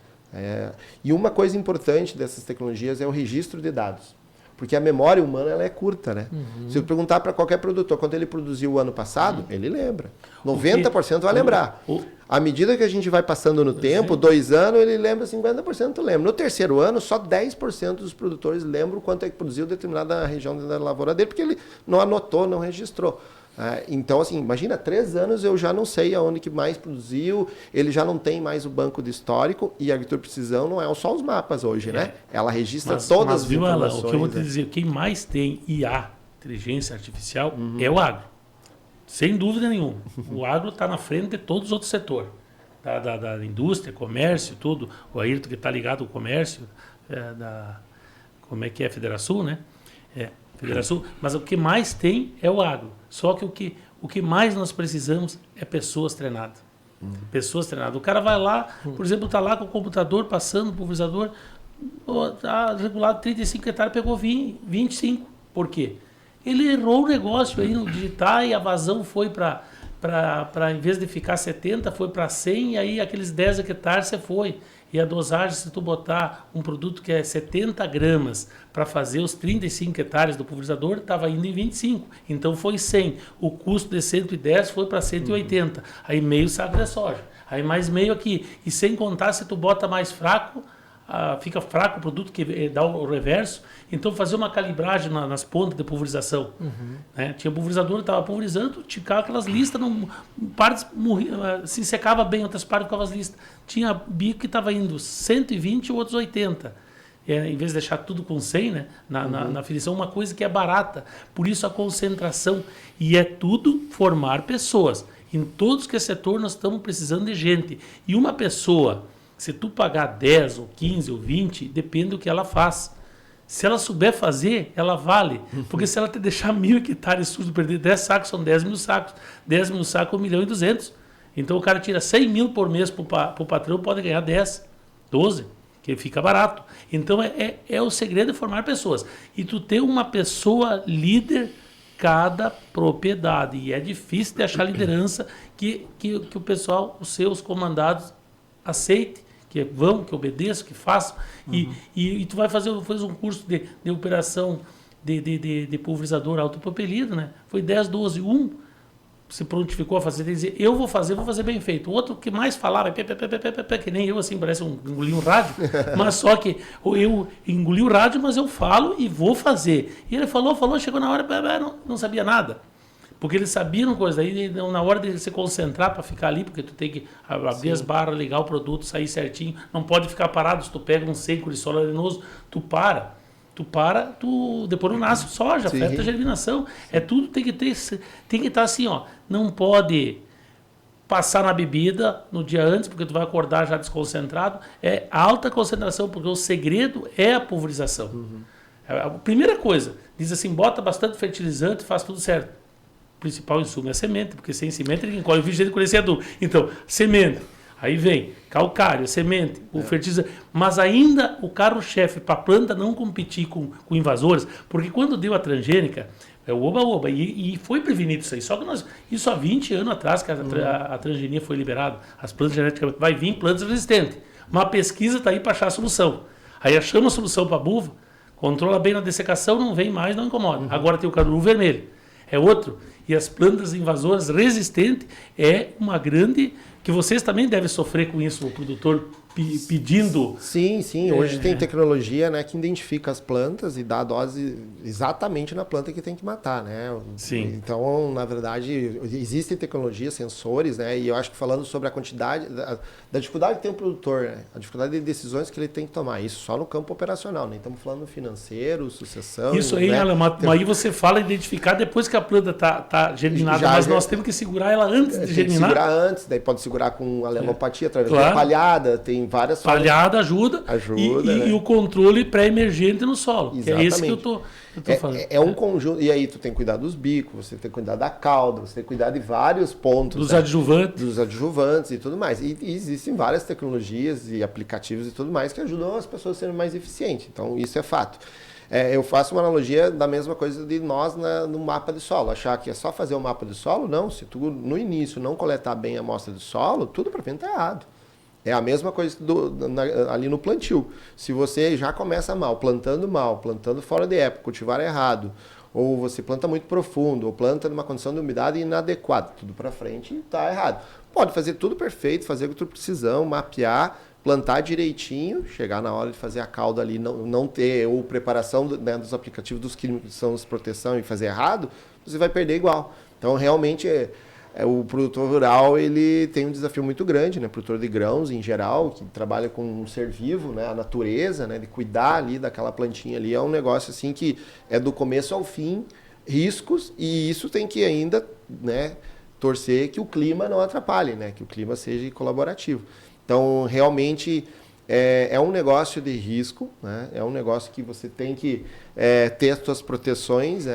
E: E uma coisa importante dessas tecnologias é o registro de dados. Porque a memória humana ela é curta, né? Se eu perguntar para qualquer produtor quanto ele produziu o ano passado, ele lembra. 90% vai lembrar. À medida que a gente vai passando no tempo, 2 anos, ele lembra 50% lembra. No terceiro ano, só 10% dos produtores lembram quanto é que produziu determinada região da lavoura dele, porque ele não anotou, não registrou. Então, assim, imagina, 3 anos eu já não sei aonde que mais produziu, ele já não tem mais o banco de histórico, e a agricultura de precisão não é só os mapas hoje, né? Ela registra todas as informações.
D: O que eu vou te dizer, quem mais tem IA, inteligência artificial, é o agro. Sem dúvida nenhuma. O agro está na frente de todos os outros setores. Da indústria, comércio, tudo. O Ayrton que está ligado ao comércio, como é que é? Federação, né? Federação. Mas o que mais tem é o agro. Só que o que mais nós precisamos é pessoas treinadas. Pessoas treinadas. O cara vai lá, por exemplo, está lá com o computador, passando o pulverizador, está regulado 35 hectares, pegou 25. Por quê? Ele errou o negócio aí no digitar e a vazão foi para em vez de ficar 70, foi para 100 e aí aqueles 10 hectares você foi. E a dosagem, se tu botar um produto que é 70 gramas para fazer os 35 hectares do pulverizador, estava indo em 25. Então foi 100. O custo de 110 foi para 180. Aí meio saco de soja. Aí mais meio aqui. E sem contar se tu bota mais fraco, fica fraco o produto que dá o reverso. Então fazer uma calibragem nas pontas de pulverização. Né? Tinha pulverizador que estava pulverizando, ticava aquelas listas, partes se secava bem, outras partes ficavam as listas. Tinha bico que estava indo 120 e outros 80. Em vez de deixar tudo com 100, né? na aferição, uma coisa que é barata. Por isso a concentração. E é tudo formar pessoas. Em todos que é setor nós estamos precisando de gente. E uma pessoa, se tu pagar 10 ou 15 ou 20, depende do que ela faz. Se ela souber fazer, ela vale. Porque se ela te deixar 1.000 hectares surdo, perder 10 sacos, são 10 mil sacos. 10 mil sacos, 1.200.000. Então o cara tira 100 mil por mês para o patrão, pode ganhar 10, 12, que fica barato. Então é o segredo de formar pessoas. E tu ter uma pessoa líder cada propriedade. E é difícil de achar liderança que o pessoal, os seus comandados, aceite. Que que obedeçam, que façam. E tu vai fazer um curso de operação de pulverizador autopropelido, né? Foi 10, 12, 1 se prontificou a fazer, dizer, eu vou fazer bem feito. O outro que mais falava, que nem eu, assim, parece engoli um rádio, mas só que eu engoli o rádio, mas eu falo e vou fazer. E ele falou, chegou na hora, não sabia nada. Porque eles sabiam coisa aí, na hora de se concentrar para ficar ali, porque tu tem que abrir as barras, ligar o produto, sair certinho, não pode ficar parado. Se tu pega um seco de solo arenoso, tu para, depois não nasce soja, afeta a germinação. É tudo tem que estar assim, ó, não pode passar na bebida no dia antes, porque tu vai acordar já desconcentrado. É alta concentração, porque o segredo é a pulverização. A primeira coisa, diz assim, bota bastante fertilizante, faz tudo certo. O principal insumo é a semente, porque sem semente ninguém colhe. Eu vi gente conhecer adubo. Então, semente, aí vem calcário, semente, o fertilizante. Mas ainda o carro-chefe para a planta não competir com invasores, porque quando deu a transgênica, é o oba-oba, e foi prevenido isso aí. Só que isso há 20 anos atrás que a transgenia foi liberada, as plantas geneticamente, vai vir plantas resistentes. Uma pesquisa está aí para achar a solução. Aí achamos a solução para a buva, controla bem na dessecação, não vem mais, não incomoda. Agora tem o caruru vermelho, é outro. E as plantas invasoras resistentes é uma grande... que vocês também devem sofrer com isso, o produtor pedindo...
E: Sim. Hoje tem tecnologia, né, que identifica as plantas e dá a dose exatamente na planta que tem que matar, né?
D: Sim.
E: Então, na verdade, existem tecnologias, sensores, né? E eu acho que falando sobre a quantidade, da dificuldade que tem o produtor, né? A dificuldade de decisões que ele tem que tomar. Isso só no campo operacional, nem estamos falando financeiro, sucessão...
D: Isso aí,
E: né?
D: mas aí você fala identificar depois que a planta está germinada, mas nós temos que segurar ela antes de germinar.
E: Segurar antes, daí pode segurar com alelopatia, através da palhada, tem várias formas.
D: Palhada ajuda
E: né?
D: E o controle pré-emergente no solo.
E: Exatamente.
D: Que é esse que eu tô falando.
E: É um conjunto, e aí tu tem que cuidar dos bicos, você tem que cuidar da cauda, você tem que cuidar de vários pontos.
D: Dos adjuvantes.
E: Dos adjuvantes e tudo mais. E existem várias tecnologias e aplicativos e tudo mais que ajudam as pessoas a serem mais eficientes. Então isso é fato. Eu faço uma analogia da mesma coisa de nós no mapa de solo. Achar que é só fazer o mapa de solo, não. Se tu no início não coletar bem a amostra de solo, tudo para frente está errado. É a mesma coisa ali no plantio. Se você já começa mal, plantando fora de época, cultivar errado, ou você planta muito profundo, ou planta numa condição de umidade inadequada, tudo para frente está errado. Pode fazer tudo perfeito, fazer com precisão, mapear, plantar direitinho, chegar na hora de fazer a cauda ali, não ter ou preparação dos aplicativos dos químicos que são de proteção e fazer errado, você vai perder igual. Então, realmente, o produtor rural ele tem um desafio muito grande, né? O produtor de grãos, em geral, que trabalha com um ser vivo, né? A natureza, né? De cuidar ali daquela plantinha ali, é um negócio assim que é do começo ao fim, riscos, e isso tem que ainda, né, torcer que o clima não atrapalhe, né? Que o clima seja colaborativo. Então, realmente, é um negócio de risco, né? É um negócio que você tem que ter as suas proteções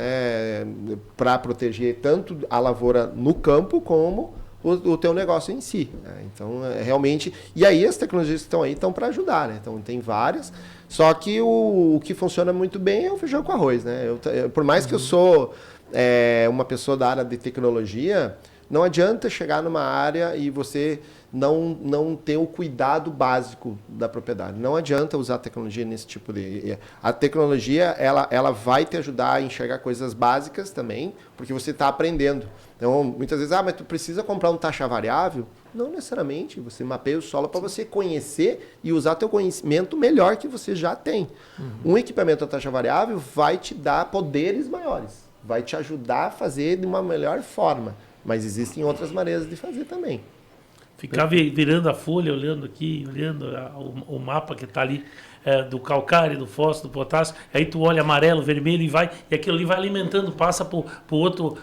E: para proteger tanto a lavoura no campo como o teu negócio em si, né? Então, realmente... E aí, as tecnologias que estão aí estão para ajudar, né? Então, tem várias. Só que o que funciona muito bem é o feijão com arroz, né? Por mais que eu sou uma pessoa da área de tecnologia, não adianta chegar numa área e você... não ter o cuidado básico da propriedade. Não adianta usar a tecnologia nesse tipo de... A tecnologia, ela vai te ajudar a enxergar coisas básicas também, porque você está aprendendo. Então, muitas vezes, mas tu precisa comprar um taxa variável? Não necessariamente. Você mapeia o solo para você conhecer e usar teu conhecimento melhor que você já tem. Um equipamento a taxa variável vai te dar poderes maiores. Vai te ajudar a fazer de uma melhor forma. Mas existem outras maneiras de fazer também.
D: Ficar virando a folha, olhando aqui, olhando o mapa que está ali do calcário, do fósforo, do potássio, aí tu olha amarelo, vermelho e aquilo ali vai alimentando, passa para o outro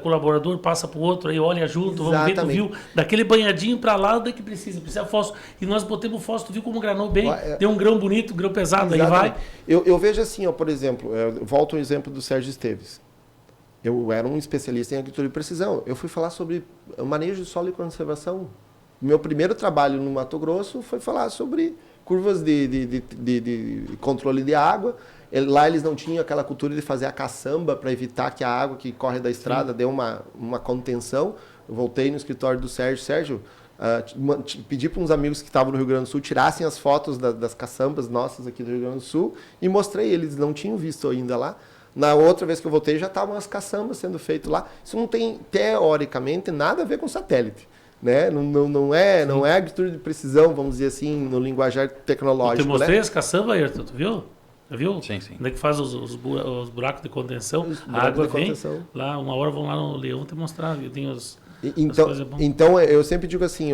D: colaborador, passa para o outro, aí olha junto, vamos ver, tu viu, daquele banhadinho para lá, onde é que precisa fósforo. E nós botamos o fósforo, tu viu como granou bem, deu um grão bonito, um grão pesado, exatamente. Aí vai.
E: Eu vejo assim, ó, por exemplo, volto ao exemplo do Sérgio Esteves. Eu era um especialista em agricultura de precisão. Eu fui falar sobre manejo de solo e conservação. Meu primeiro trabalho no Mato Grosso foi falar sobre curvas de controle de água. Lá eles não tinham aquela cultura de fazer a caçamba para evitar que a água que corre da estrada dê uma contenção. Eu voltei no escritório do Sérgio, pedi para uns amigos que estavam no Rio Grande do Sul tirassem as fotos das caçambas nossas aqui do Rio Grande do Sul e mostrei. Eles não tinham visto ainda lá. Na outra vez que eu voltei já estavam as caçambas sendo feitas lá. Isso não tem, teoricamente, nada a ver com satélite. Né? Não é agricultura de precisão, vamos dizer assim, no linguajar tecnológico.
D: Eu te mostrei,
E: né?
D: as caçambas, Ayrton, tu viu? Já viu?
C: Sim, sim.
D: Onde é que faz os buracos de contenção?
E: Os
D: A
E: buracos
D: água
E: de
D: vem,
E: contenção.
D: lá, uma hora vão lá no Leão te mostrar. Tem as
E: Então,
D: coisas boas.
E: então, eu sempre digo assim,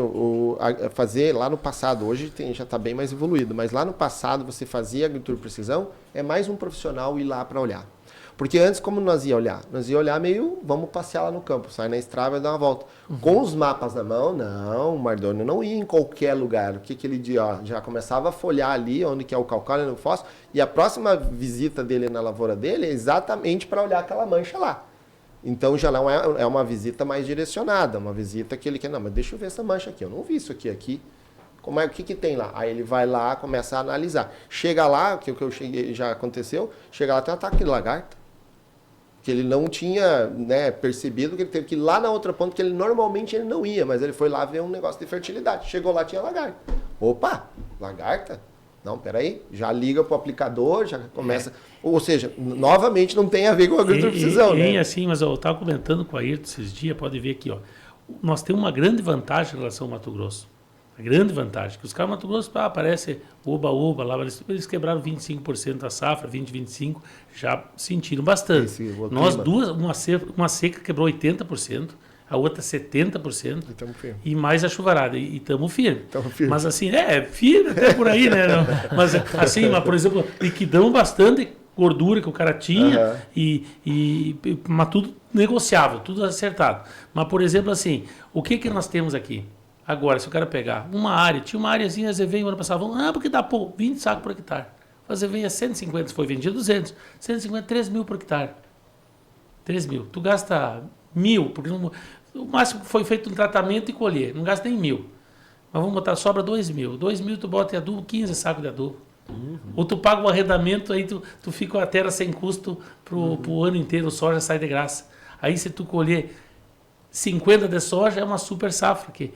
E: fazer lá no passado, hoje já está bem mais evoluído, mas lá no passado você fazia agricultura de precisão, é mais um profissional ir lá para olhar. Porque antes, como nós ia olhar? Nós ia olhar meio, vamos passear lá no campo, sai na estrada e dar uma volta. Com os mapas na mão, não, o Mardônio não ia em qualquer lugar. O que ele dizia? Ó, já começava a folhar ali, onde que é o calcário e o fósforo, e a próxima visita dele na lavoura dele é exatamente para olhar aquela mancha lá. Então já não é uma visita mais direcionada, uma visita que ele quer, não, mas deixa eu ver essa mancha aqui, eu não vi isso aqui. Como é, o que tem lá? Aí ele vai lá, começa a analisar. Chega lá, que eu cheguei, já aconteceu, chega lá, tem um ataque de lagarta. Que ele não tinha, né, percebido, que ele teve que ir lá na outra ponta, que ele normalmente ele não ia, mas ele foi lá ver um negócio de fertilidade. Chegou lá, tinha lagarta. Opa, lagarta? Não, peraí, já liga pro aplicador, já começa... Ou seja, novamente não tem a ver com a agricultura de precisão, né?
D: Tem assim, mas eu estava comentando com a Ayrton esses dias, pode ver aqui, ó. Nós temos uma grande vantagem em relação ao Mato Grosso. A grande vantagem, que os caras do Mato Grosso, aparece oba-oba lá, eles quebraram 25% da safra, 25%, já sentiram bastante. Nós uma seca quebrou 80%, a outra 70%, e mais a chuvarada, e estamos firmes. Mas assim, firme até por aí, né? Não, mas assim, por exemplo, liquidamos bastante gordura que o cara tinha, mas tudo negociável, tudo acertado. Mas, por exemplo, assim, o que nós temos aqui? Agora, se o cara pegar uma área, tinha uma áreazinha, você veio ano passado, porque dá 20 sacos por hectare. Você venha 150, se foi vendido 200, 150, 3 mil por hectare. 3 mil. Tu gasta 1.000, porque o máximo foi feito um tratamento e colher, não gasta nem 1.000. Mas vamos botar, sobra 2.000. 2.000 tu bota em adubo, 15 sacos de adubo. Ou tu paga o arrendamento, aí tu fica a terra sem custo pro ano inteiro, o soja sai de graça. Aí se tu colher 50 de soja é uma super safra que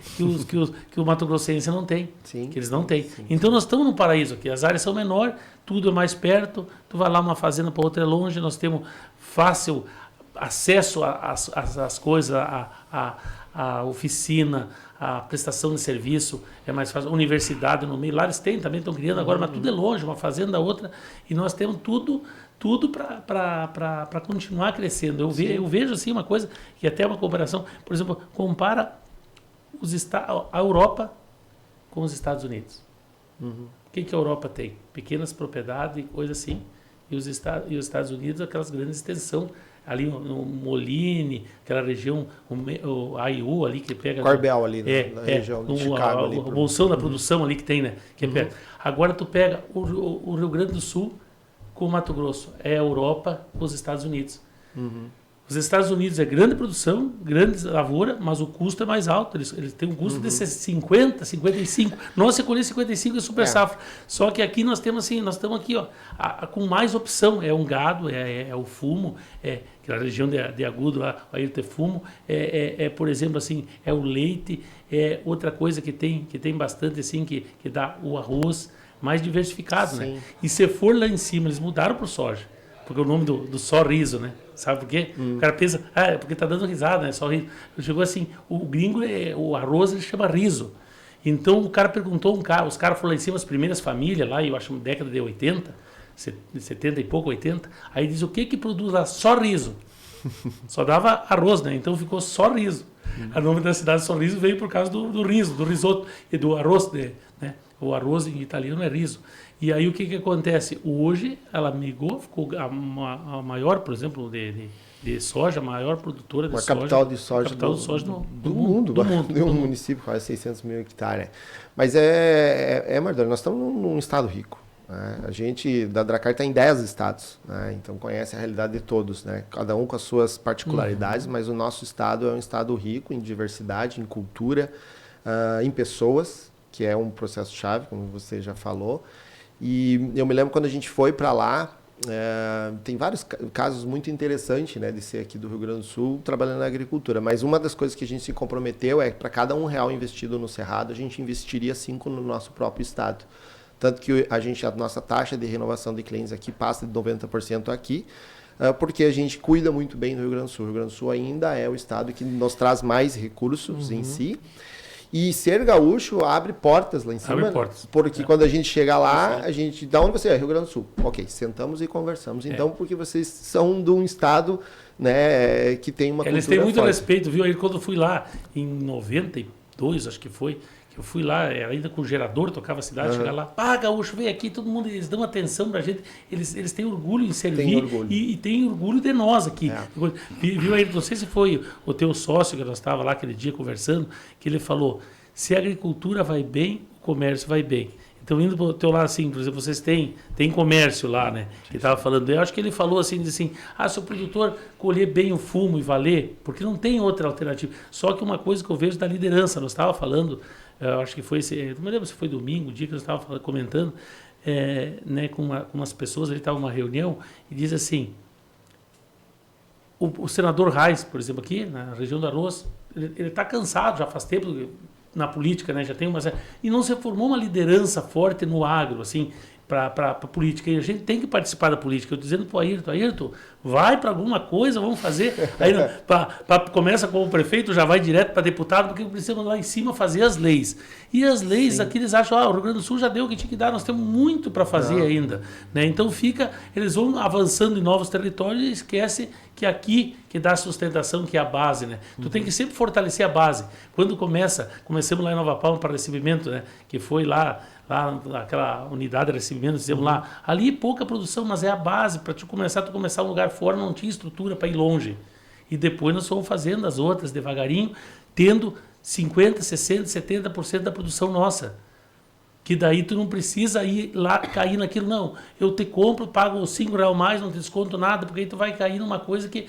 D: o Mato Grossense não tem, que eles não têm. Então nós estamos no paraíso aqui, as áreas são menores, tudo é mais perto, tu vai lá uma fazenda para outra é longe, nós temos fácil acesso às coisas, a oficina, a prestação de serviço é mais fácil, universidade no meio, lá eles têm, também estão criando agora, mas tudo é longe, uma fazenda, outra, e nós temos tudo para continuar crescendo. Eu vejo assim uma coisa, que até uma comparação, por exemplo, compara a Europa com os Estados Unidos. O que a Europa tem? Pequenas propriedades, coisa assim, e os Estados Unidos, aquelas grandes extensões, ali no Moline, aquela região, o AIU ali que pega...
E: Corbel ali, na região de Chicago.
D: A bolsão da produção ali que tem, né? Que é agora tu pega o Rio Grande do Sul com o Mato Grosso, é a Europa com os Estados Unidos. Os Estados Unidos é grande produção, grande lavoura, mas o custo é mais alto. Eles têm um custo de 50, 55. Nossa, colher 55 é super safra. Só que aqui nós temos assim, nós estamos aqui, ó, com mais opção. É um gado, é o fumo, aquela região de Agudo lá, aí tem fumo. Por exemplo, assim, é o leite. Outra coisa que tem bastante assim, que dá o arroz mais diversificado, né? E se for lá em cima, eles mudaram para o soja. Porque o nome do só riso, né? Sabe por quê? O cara pensa, é porque tá dando risada, né? Só riso. Chegou assim, o gringo, o arroz, ele chama riso. Então o cara perguntou, os caras foram lá em cima, as primeiras famílias lá, eu acho, na década de 80, 70 e pouco, 80, aí diz, o que produz lá? Só riso. Só dava arroz, né? Então ficou só riso. O nome da cidade Só Riso veio por causa do riso, do risoto e do arroz, né? O arroz em italiano é riso. E aí o que acontece? Hoje ela migrou, ficou a maior, por exemplo, de soja, a maior produtora de soja.
E: Capital de soja do mundo. De um município, quase 600 mil hectares. Mas Mardônio, nós estamos num estado rico. Né? A gente, da Dracar, está em 10 estados. Né? Então conhece a realidade de todos. Né? Cada um com as suas particularidades, mas o nosso estado é um estado rico em diversidade, em cultura, em pessoas, que é um processo-chave, como você já falou. E eu me lembro quando a gente foi para lá, tem vários casos muito interessantes, né, de ser aqui do Rio Grande do Sul trabalhando na agricultura, mas uma das coisas que a gente se comprometeu é que para cada R$1 investido no Cerrado, a gente investiria 5 no nosso próprio estado. Tanto que a nossa taxa de renovação de clientes aqui passa de 90% aqui, porque a gente cuida muito bem do Rio Grande do Sul. O Rio Grande do Sul ainda é o estado que nos traz mais recursos em si. E ser gaúcho abre portas lá em cima.
D: Abre portas.
E: Porque quando a gente chega lá, a gente... Da onde você é? Rio Grande do Sul. Ok, sentamos e conversamos. Então, porque vocês são de um estado, né, que tem uma
D: Eles
E: cultura
D: têm muito
E: forte.
D: respeito, viu? Aí quando eu fui lá, em 92, acho que foi, que eu fui lá, ainda com o gerador, tocava a cidade, chegar lá, gaúcho, vem aqui, todo mundo, eles dão atenção pra gente, eles têm orgulho em servir
E: Tem orgulho.
D: E têm orgulho de nós aqui. Viu aí, não sei se foi o teu sócio que nós estávamos lá aquele dia conversando, que ele falou, se a agricultura vai bem, o comércio vai bem. Então, indo para o teu lado, assim, por exemplo, vocês têm comércio lá, né? Que estava falando, eu acho que ele falou assim, disse assim, se o produtor colher bem o fumo e valer, porque não tem outra alternativa. Só que uma coisa que eu vejo da liderança, nós estávamos falando, eu acho que foi, não me lembro se foi domingo, o dia que nós estávamos comentando, né, com umas pessoas, ele estava numa reunião, e diz assim, o senador Reis, por exemplo, aqui, na região do Arroz, ele está cansado, já faz tempo na política, né? Já tem e não se formou uma liderança forte no agro, assim, para a política. E a gente tem que participar da política. Eu dizendo para o Ayrton, vai para alguma coisa, vamos fazer. Aí começa como prefeito, já vai direto para deputado, porque precisamos lá em cima fazer as leis. E as leis, aqui eles acham, o Rio Grande do Sul já deu o que tinha que dar, nós temos muito para fazer ainda. Né? Então eles vão avançando em novos territórios e esquece que aqui que dá a sustentação, que é a base. Né? Tu tem que sempre fortalecer a base. Quando começamos lá em Nova Palma para recebimento, né? Que foi lá naquela unidade de recebimento, dizemos lá, ali pouca produção, mas é a base, para tu começar um lugar fora, não tinha estrutura para ir longe. E depois nós fomos fazendo as outras devagarinho, tendo 50%, 60%, 70% da produção nossa. Que daí tu não precisa ir lá, cair naquilo, não. Eu te compro, pago R$5 mais, não te desconto nada, porque aí tu vai cair numa coisa que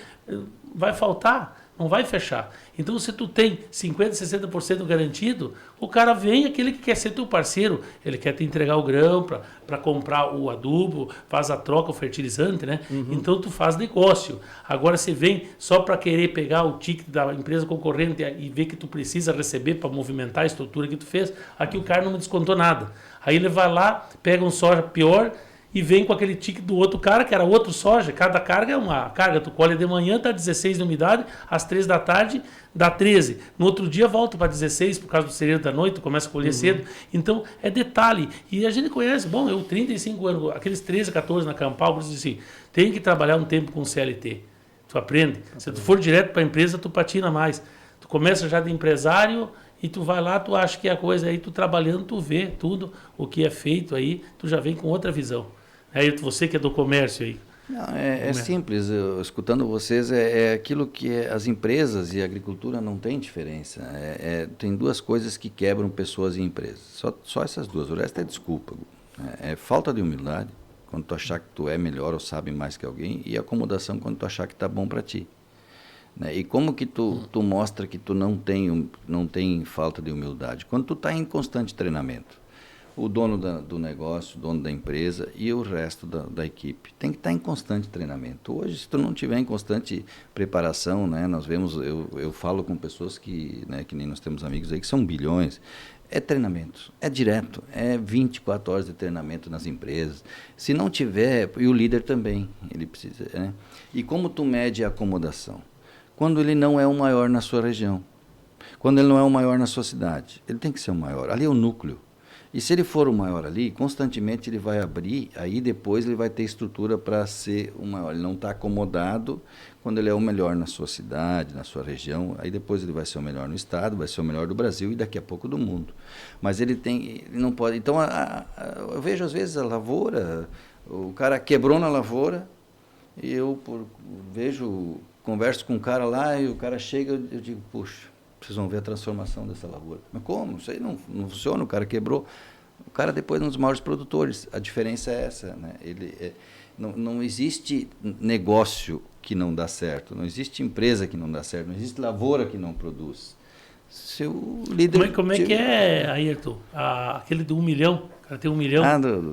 D: vai faltar. Não vai fechar. Então, se tu tem 50%, 60% garantido, o cara vem, aquele que quer ser teu parceiro, ele quer te entregar o grão para comprar o adubo, faz a troca, o fertilizante, né? Então, tu faz negócio. Agora, você vem só para querer pegar o ticket da empresa concorrente e ver que tu precisa receber para movimentar a estrutura que tu fez, aqui o cara não me descontou nada. Aí ele vai lá, pega um soja pior, e vem com aquele ticket do outro cara, que era outro soja. Cada carga é uma carga. Tu colhe de manhã, está 16 de umidade, às 3 da tarde dá 13. No outro dia volta para 16, por causa do cereiro da noite, tu começa a colher cedo. Então, é detalhe. E a gente conhece, eu 35 anos, aqueles 13, 14 na Campal, por isso assim, tem que trabalhar um tempo com CLT. Tu aprende. Se tu for direto para a empresa, tu patina mais. Tu começa já de empresário e tu vai lá, tu acha que é a coisa, aí tu trabalhando, tu vê tudo o que é feito aí, tu já vem com outra visão. Aí você que é do comércio aí.
C: Não, é simples, escutando vocês, é aquilo que as empresas e a agricultura não tem diferença. Tem duas coisas que quebram pessoas e empresas. Só essas duas, o resto é desculpa. É falta de humildade, quando tu achar que tu é melhor ou sabe mais que alguém, e acomodação quando tu achar que tá bom para ti. Né? E como que tu mostra que tu não tem falta de humildade? Quando tu tá em constante treinamento. O dono do negócio, o dono da empresa e o resto da equipe. Tem que estar em constante treinamento. Hoje, se tu não tiver em constante preparação, né, nós vemos, eu falo com pessoas que nem nós temos amigos aí, que são bilhões, é treinamento, é direto, é 24 horas de treinamento nas empresas. Se não tiver, e o líder também, ele precisa, né? E como tu mede a acomodação? Quando ele não é o maior na sua região, quando ele não é o maior na sua cidade, ele tem que ser o maior, ali é o núcleo. E se ele for o maior ali, constantemente ele vai abrir, aí depois ele vai ter estrutura para ser o maior. Ele não está acomodado quando ele é o melhor na sua cidade, na sua região, aí depois ele vai ser o melhor no estado, vai ser o melhor do Brasil e daqui a pouco do mundo. Mas ele não pode... Então, eu vejo às vezes a lavoura, o cara quebrou na lavoura, e eu converso com um cara lá e o cara chega, eu digo, puxa, vocês vão ver a transformação dessa lavoura. Mas como? Isso aí não funciona, o cara quebrou. O cara depois é um dos maiores produtores. A diferença é essa, né? Não existe negócio que não dá certo, não existe empresa que não dá certo, não existe lavoura que não produz. Se o líder...
D: Como é que é, Ayrton? Aquele de 1 milhão? O cara tem 1 milhão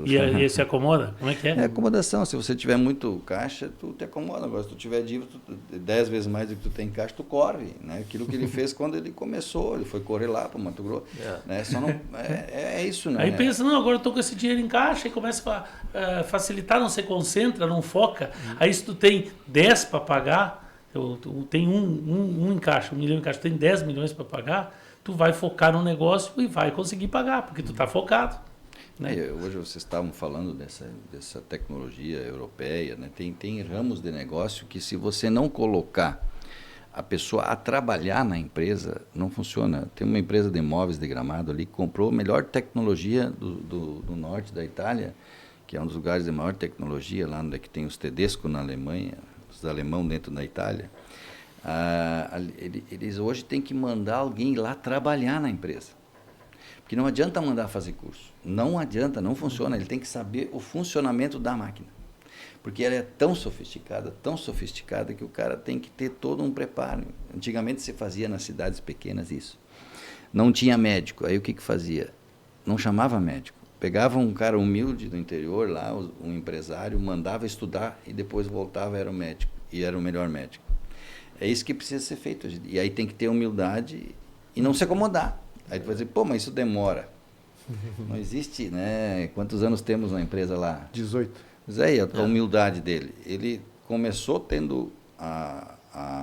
D: e se acomoda? Como é que é?
C: É acomodação. Se você tiver muito caixa, tu te acomoda. Agora, se tu tiver dívida, 10 vezes mais do que tu tem em caixa, tu corre. Né? Aquilo que ele fez quando ele começou, ele foi correr lá para o Mato Grosso. Né? Só não, é isso, né?
D: Aí pensa, não, agora eu estou com esse dinheiro em caixa e começa a facilitar, não se concentra, não foca. Aí se tu tem 10 para pagar, tem um em caixa, 1 milhão em caixa, tem 10 milhões para pagar, tu vai focar no negócio e vai conseguir pagar, porque tu está focado. Né?
C: Hoje vocês estavam falando dessa tecnologia europeia, né? Tem ramos de negócio que, se você não colocar a pessoa a trabalhar na empresa, não funciona. Tem uma empresa de imóveis de Gramado ali que comprou a melhor tecnologia do norte da Itália, que é um dos lugares de maior tecnologia, lá onde é que tem os Tedesco na Alemanha, os alemão dentro da Itália. Eles hoje têm que mandar alguém lá trabalhar na empresa. Porque não adianta mandar fazer curso. Não adianta, não funciona. Ele tem que saber o funcionamento da máquina. Porque ela é tão sofisticada que o cara tem que ter todo um preparo. Antigamente se fazia nas cidades pequenas isso. Não tinha médico. Aí o que fazia? Não chamava médico. Pegava um cara humilde do interior lá, um empresário, mandava estudar e depois voltava e era o médico. E era o melhor médico. É isso que precisa ser feito. E aí tem que ter humildade e não se acomodar. Aí tu vai dizer, pô, mas isso demora. Não existe, né? Quantos anos temos na empresa lá?
E: 18.
C: Mas aí, a humildade dele. Ele começou tendo a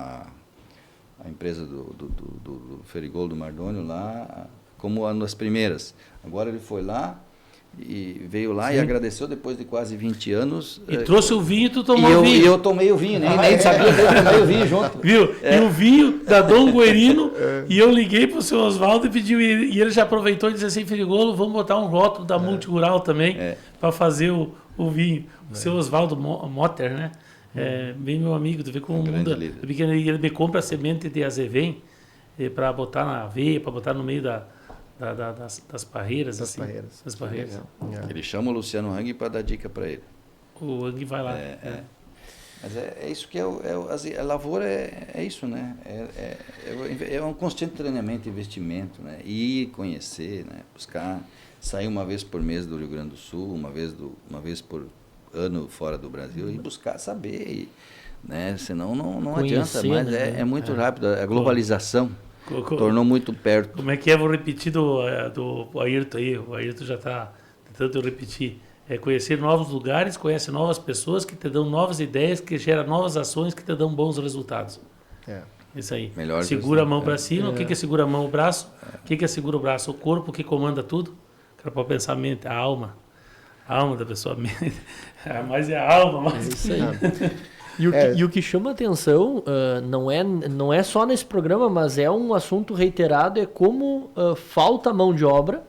C: empresa do Ferigolo, do Mardônio lá, como uma das primeiras. Agora ele foi lá e veio lá e agradeceu depois de quase 20 anos.
D: E trouxe o vinho e tu tomou o vinho.
C: E eu tomei o vinho, nem sabia, eu tomei o vinho junto.
D: Viu? E o vinho da Dom Guerino, e eu liguei pro seu Oswaldo e pedi, e ele já aproveitou e disse assim, Ferigolo, vamos botar um rótulo da Multirural também, para fazer o vinho. O seu Oswaldo Motter, né? Bem meu amigo, tu vê como o mundo... Ele me compra semente de azevém para botar na aveia, para botar no meio das parreiras. Das parreiras.
C: Ele chama o Luciano Hang para dar dica para ele.
D: O Hang vai lá.
C: Mas é isso que a lavoura é isso, né? É um constante treinamento, investimento, né? Ir conhecer, né? Buscar, sair uma vez por mês do Rio Grande do Sul, uma vez por ano fora do Brasil e buscar saber, né? Senão não adianta, mas é muito rápido. A globalização tornou muito perto.
D: Como é que é? Vou repetir do Ayrton aí. O Ayrton já está tentando repetir. É conhecer novos lugares, conhecer novas pessoas que te dão novas ideias, que geram novas ações que te dão bons resultados. Isso aí.
C: Melhor
D: segura a mão para cima. O que é segura a mão? O braço. O que é segura o braço? O corpo que comanda tudo. O cara pode pensar a mente, a alma. A alma da pessoa. Mas é a alma. Mas...
B: Isso aí. E o que chama atenção não é só nesse programa, mas é um assunto reiterado, é como falta mão de obra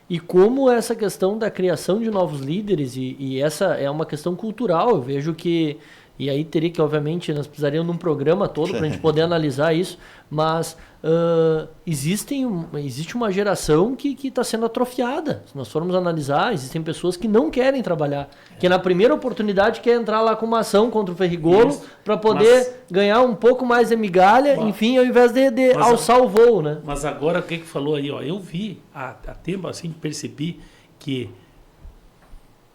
B: e como essa questão da criação de novos líderes, e essa é uma questão cultural. Eu vejo que, e aí teria que, obviamente, nós precisaríamos de um programa todo para a gente poder analisar isso, mas existe uma geração que está sendo atrofiada. Se nós formos analisar, existem pessoas que não querem trabalhar, que na primeira oportunidade quer entrar lá com uma ação contra o Ferrigolo para poder ganhar um pouco mais de migalha, enfim, ao invés de alçar o voo, né?
D: Mas agora o que falou aí, ó, eu vi há tempo assim, percebi que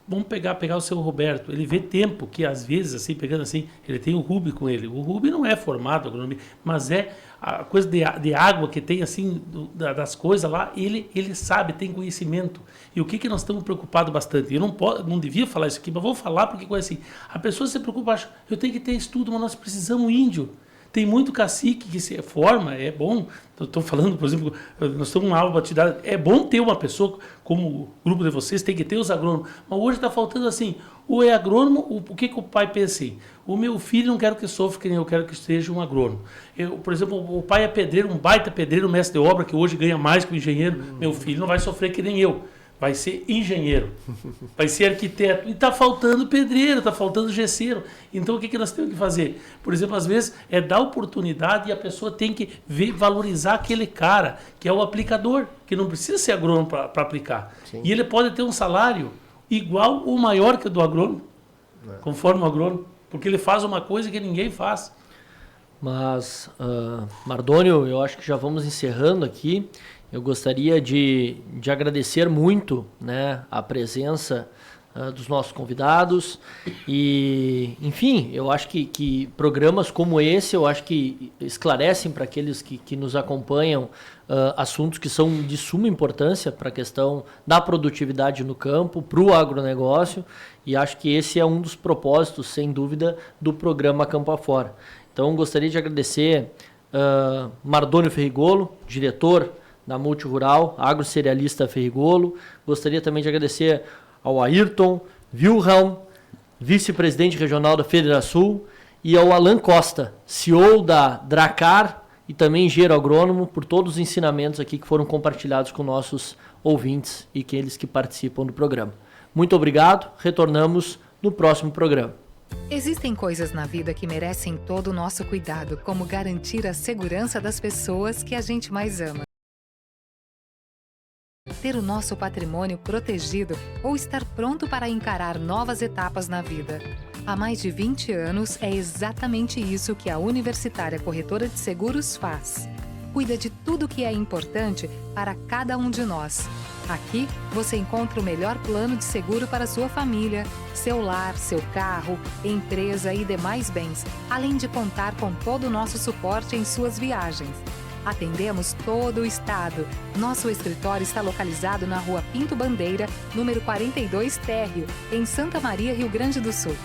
D: vamos pegar o seu Roberto, ele vê tempo que às vezes, assim, pegando assim, ele tem o Rubi com ele. O Rubi não é formado agronomia, mas é a coisa de água que tem, assim, das coisas lá, ele sabe, tem conhecimento. E o que nós estamos preocupados bastante? Eu não devia falar isso aqui, mas vou falar porque coisa assim, a pessoa se preocupa, acha, eu tenho que ter estudo, mas nós precisamos índio. Tem muito cacique que se forma, é bom. Estou falando, por exemplo, nós estamos numa aula batidada. É bom ter uma pessoa como o grupo de vocês, tem que ter os agrônomos. Mas hoje está faltando assim, ou é agrônomo, o que o pai pensa assim? O meu filho não quero que sofra, que nem eu quero que seja um agrônomo. Por exemplo, o pai é pedreiro, um baita pedreiro, mestre de obra, que hoje ganha mais que o engenheiro. Meu filho não vai sofrer que nem eu. Vai ser engenheiro, vai ser arquiteto. E está faltando pedreiro, está faltando gesseiro. Então, o que nós temos que fazer? Por exemplo, às vezes, é dar oportunidade e a pessoa tem que valorizar aquele cara, que é o aplicador, que não precisa ser agrônomo para aplicar. Sim. E ele pode ter um salário igual ou maior que o do agrônomo, conforme o agrônomo, porque ele faz uma coisa que ninguém faz.
B: Mas, Mardônio, eu acho que já vamos encerrando aqui. Eu gostaria de agradecer muito, né, a presença dos nossos convidados e, enfim, eu acho que programas como esse, eu acho que esclarecem para aqueles que nos acompanham assuntos que são de suma importância para a questão da produtividade no campo, para o agronegócio, e acho que esse é um dos propósitos, sem dúvida, do programa Campo Afora. Então, gostaria de agradecer Mardônio Ferrigolo, diretor da Multirural, agrocerealista Ferrigolo. Gostaria também de agradecer ao Ayrton Wilhelm, vice-presidente regional da Federação, e ao Alan Costa, CEO da Dracar e também engenheiro agrônomo, por todos os ensinamentos aqui que foram compartilhados com nossos ouvintes e aqueles que participam do programa. Muito obrigado, retornamos no próximo programa.
F: Existem coisas na vida que merecem todo o nosso cuidado, como garantir a segurança das pessoas que a gente mais ama. Ter o nosso patrimônio protegido ou estar pronto para encarar novas etapas na vida. Há mais de 20 anos, é exatamente isso que a Universitária Corretora de Seguros faz. Cuida de tudo que é importante para cada um de nós. Aqui, você encontra o melhor plano de seguro para sua família, seu lar, seu carro, empresa e demais bens, além de contar com todo o nosso suporte em suas viagens. Atendemos todo o estado. Nosso escritório está localizado na Rua Pinto Bandeira, número 42 Térreo, em Santa Maria, Rio Grande do Sul.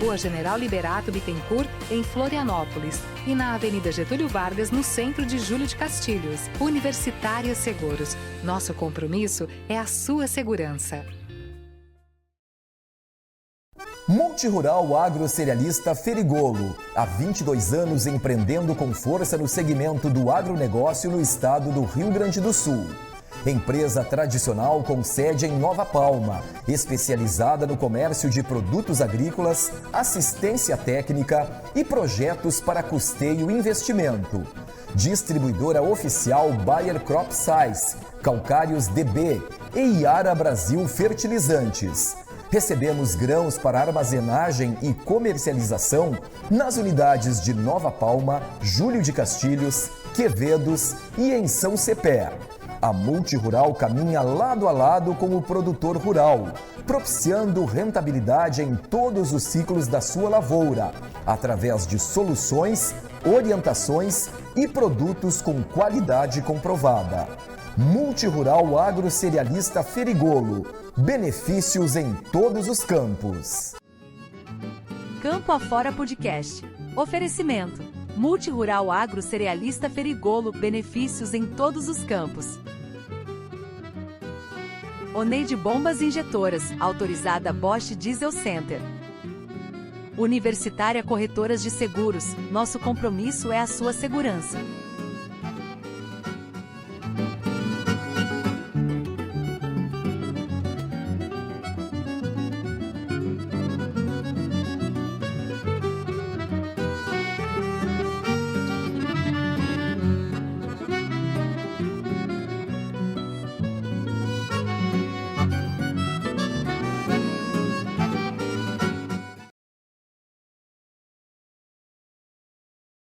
F: Rua General Liberato Bittencourt, em Florianópolis. E na Avenida Getúlio Vargas, no centro de Júlio de Castilhos. Universitária Seguros. Nosso compromisso é a sua segurança.
G: Multirural Agrocerealista Ferrigolo. Há 22 anos empreendendo com força no segmento do agronegócio no estado do Rio Grande do Sul. Empresa tradicional com sede em Nova Palma, especializada no comércio de produtos agrícolas, assistência técnica e projetos para custeio e investimento. Distribuidora oficial Bayer Crop Science, Calcários DB e Iara Brasil Fertilizantes. Recebemos grãos para armazenagem e comercialização nas unidades de Nova Palma, Júlio de Castilhos, Quevedos e em São Cepé. A Multirural caminha lado a lado com o produtor rural, propiciando rentabilidade em todos os ciclos da sua lavoura, através de soluções, orientações e produtos com qualidade comprovada. Multirural Agrocerealista Ferrigolo. Benefícios em todos os campos.
A: Campo Afora Podcast. Oferecimento. Multirural Agrocerealista Ferrigolo. Benefícios em todos os campos. Oneide Bombas Injetoras. Autorizada Bosch Diesel Center. Universitária Corretoras de Seguros. Nosso compromisso é a sua segurança.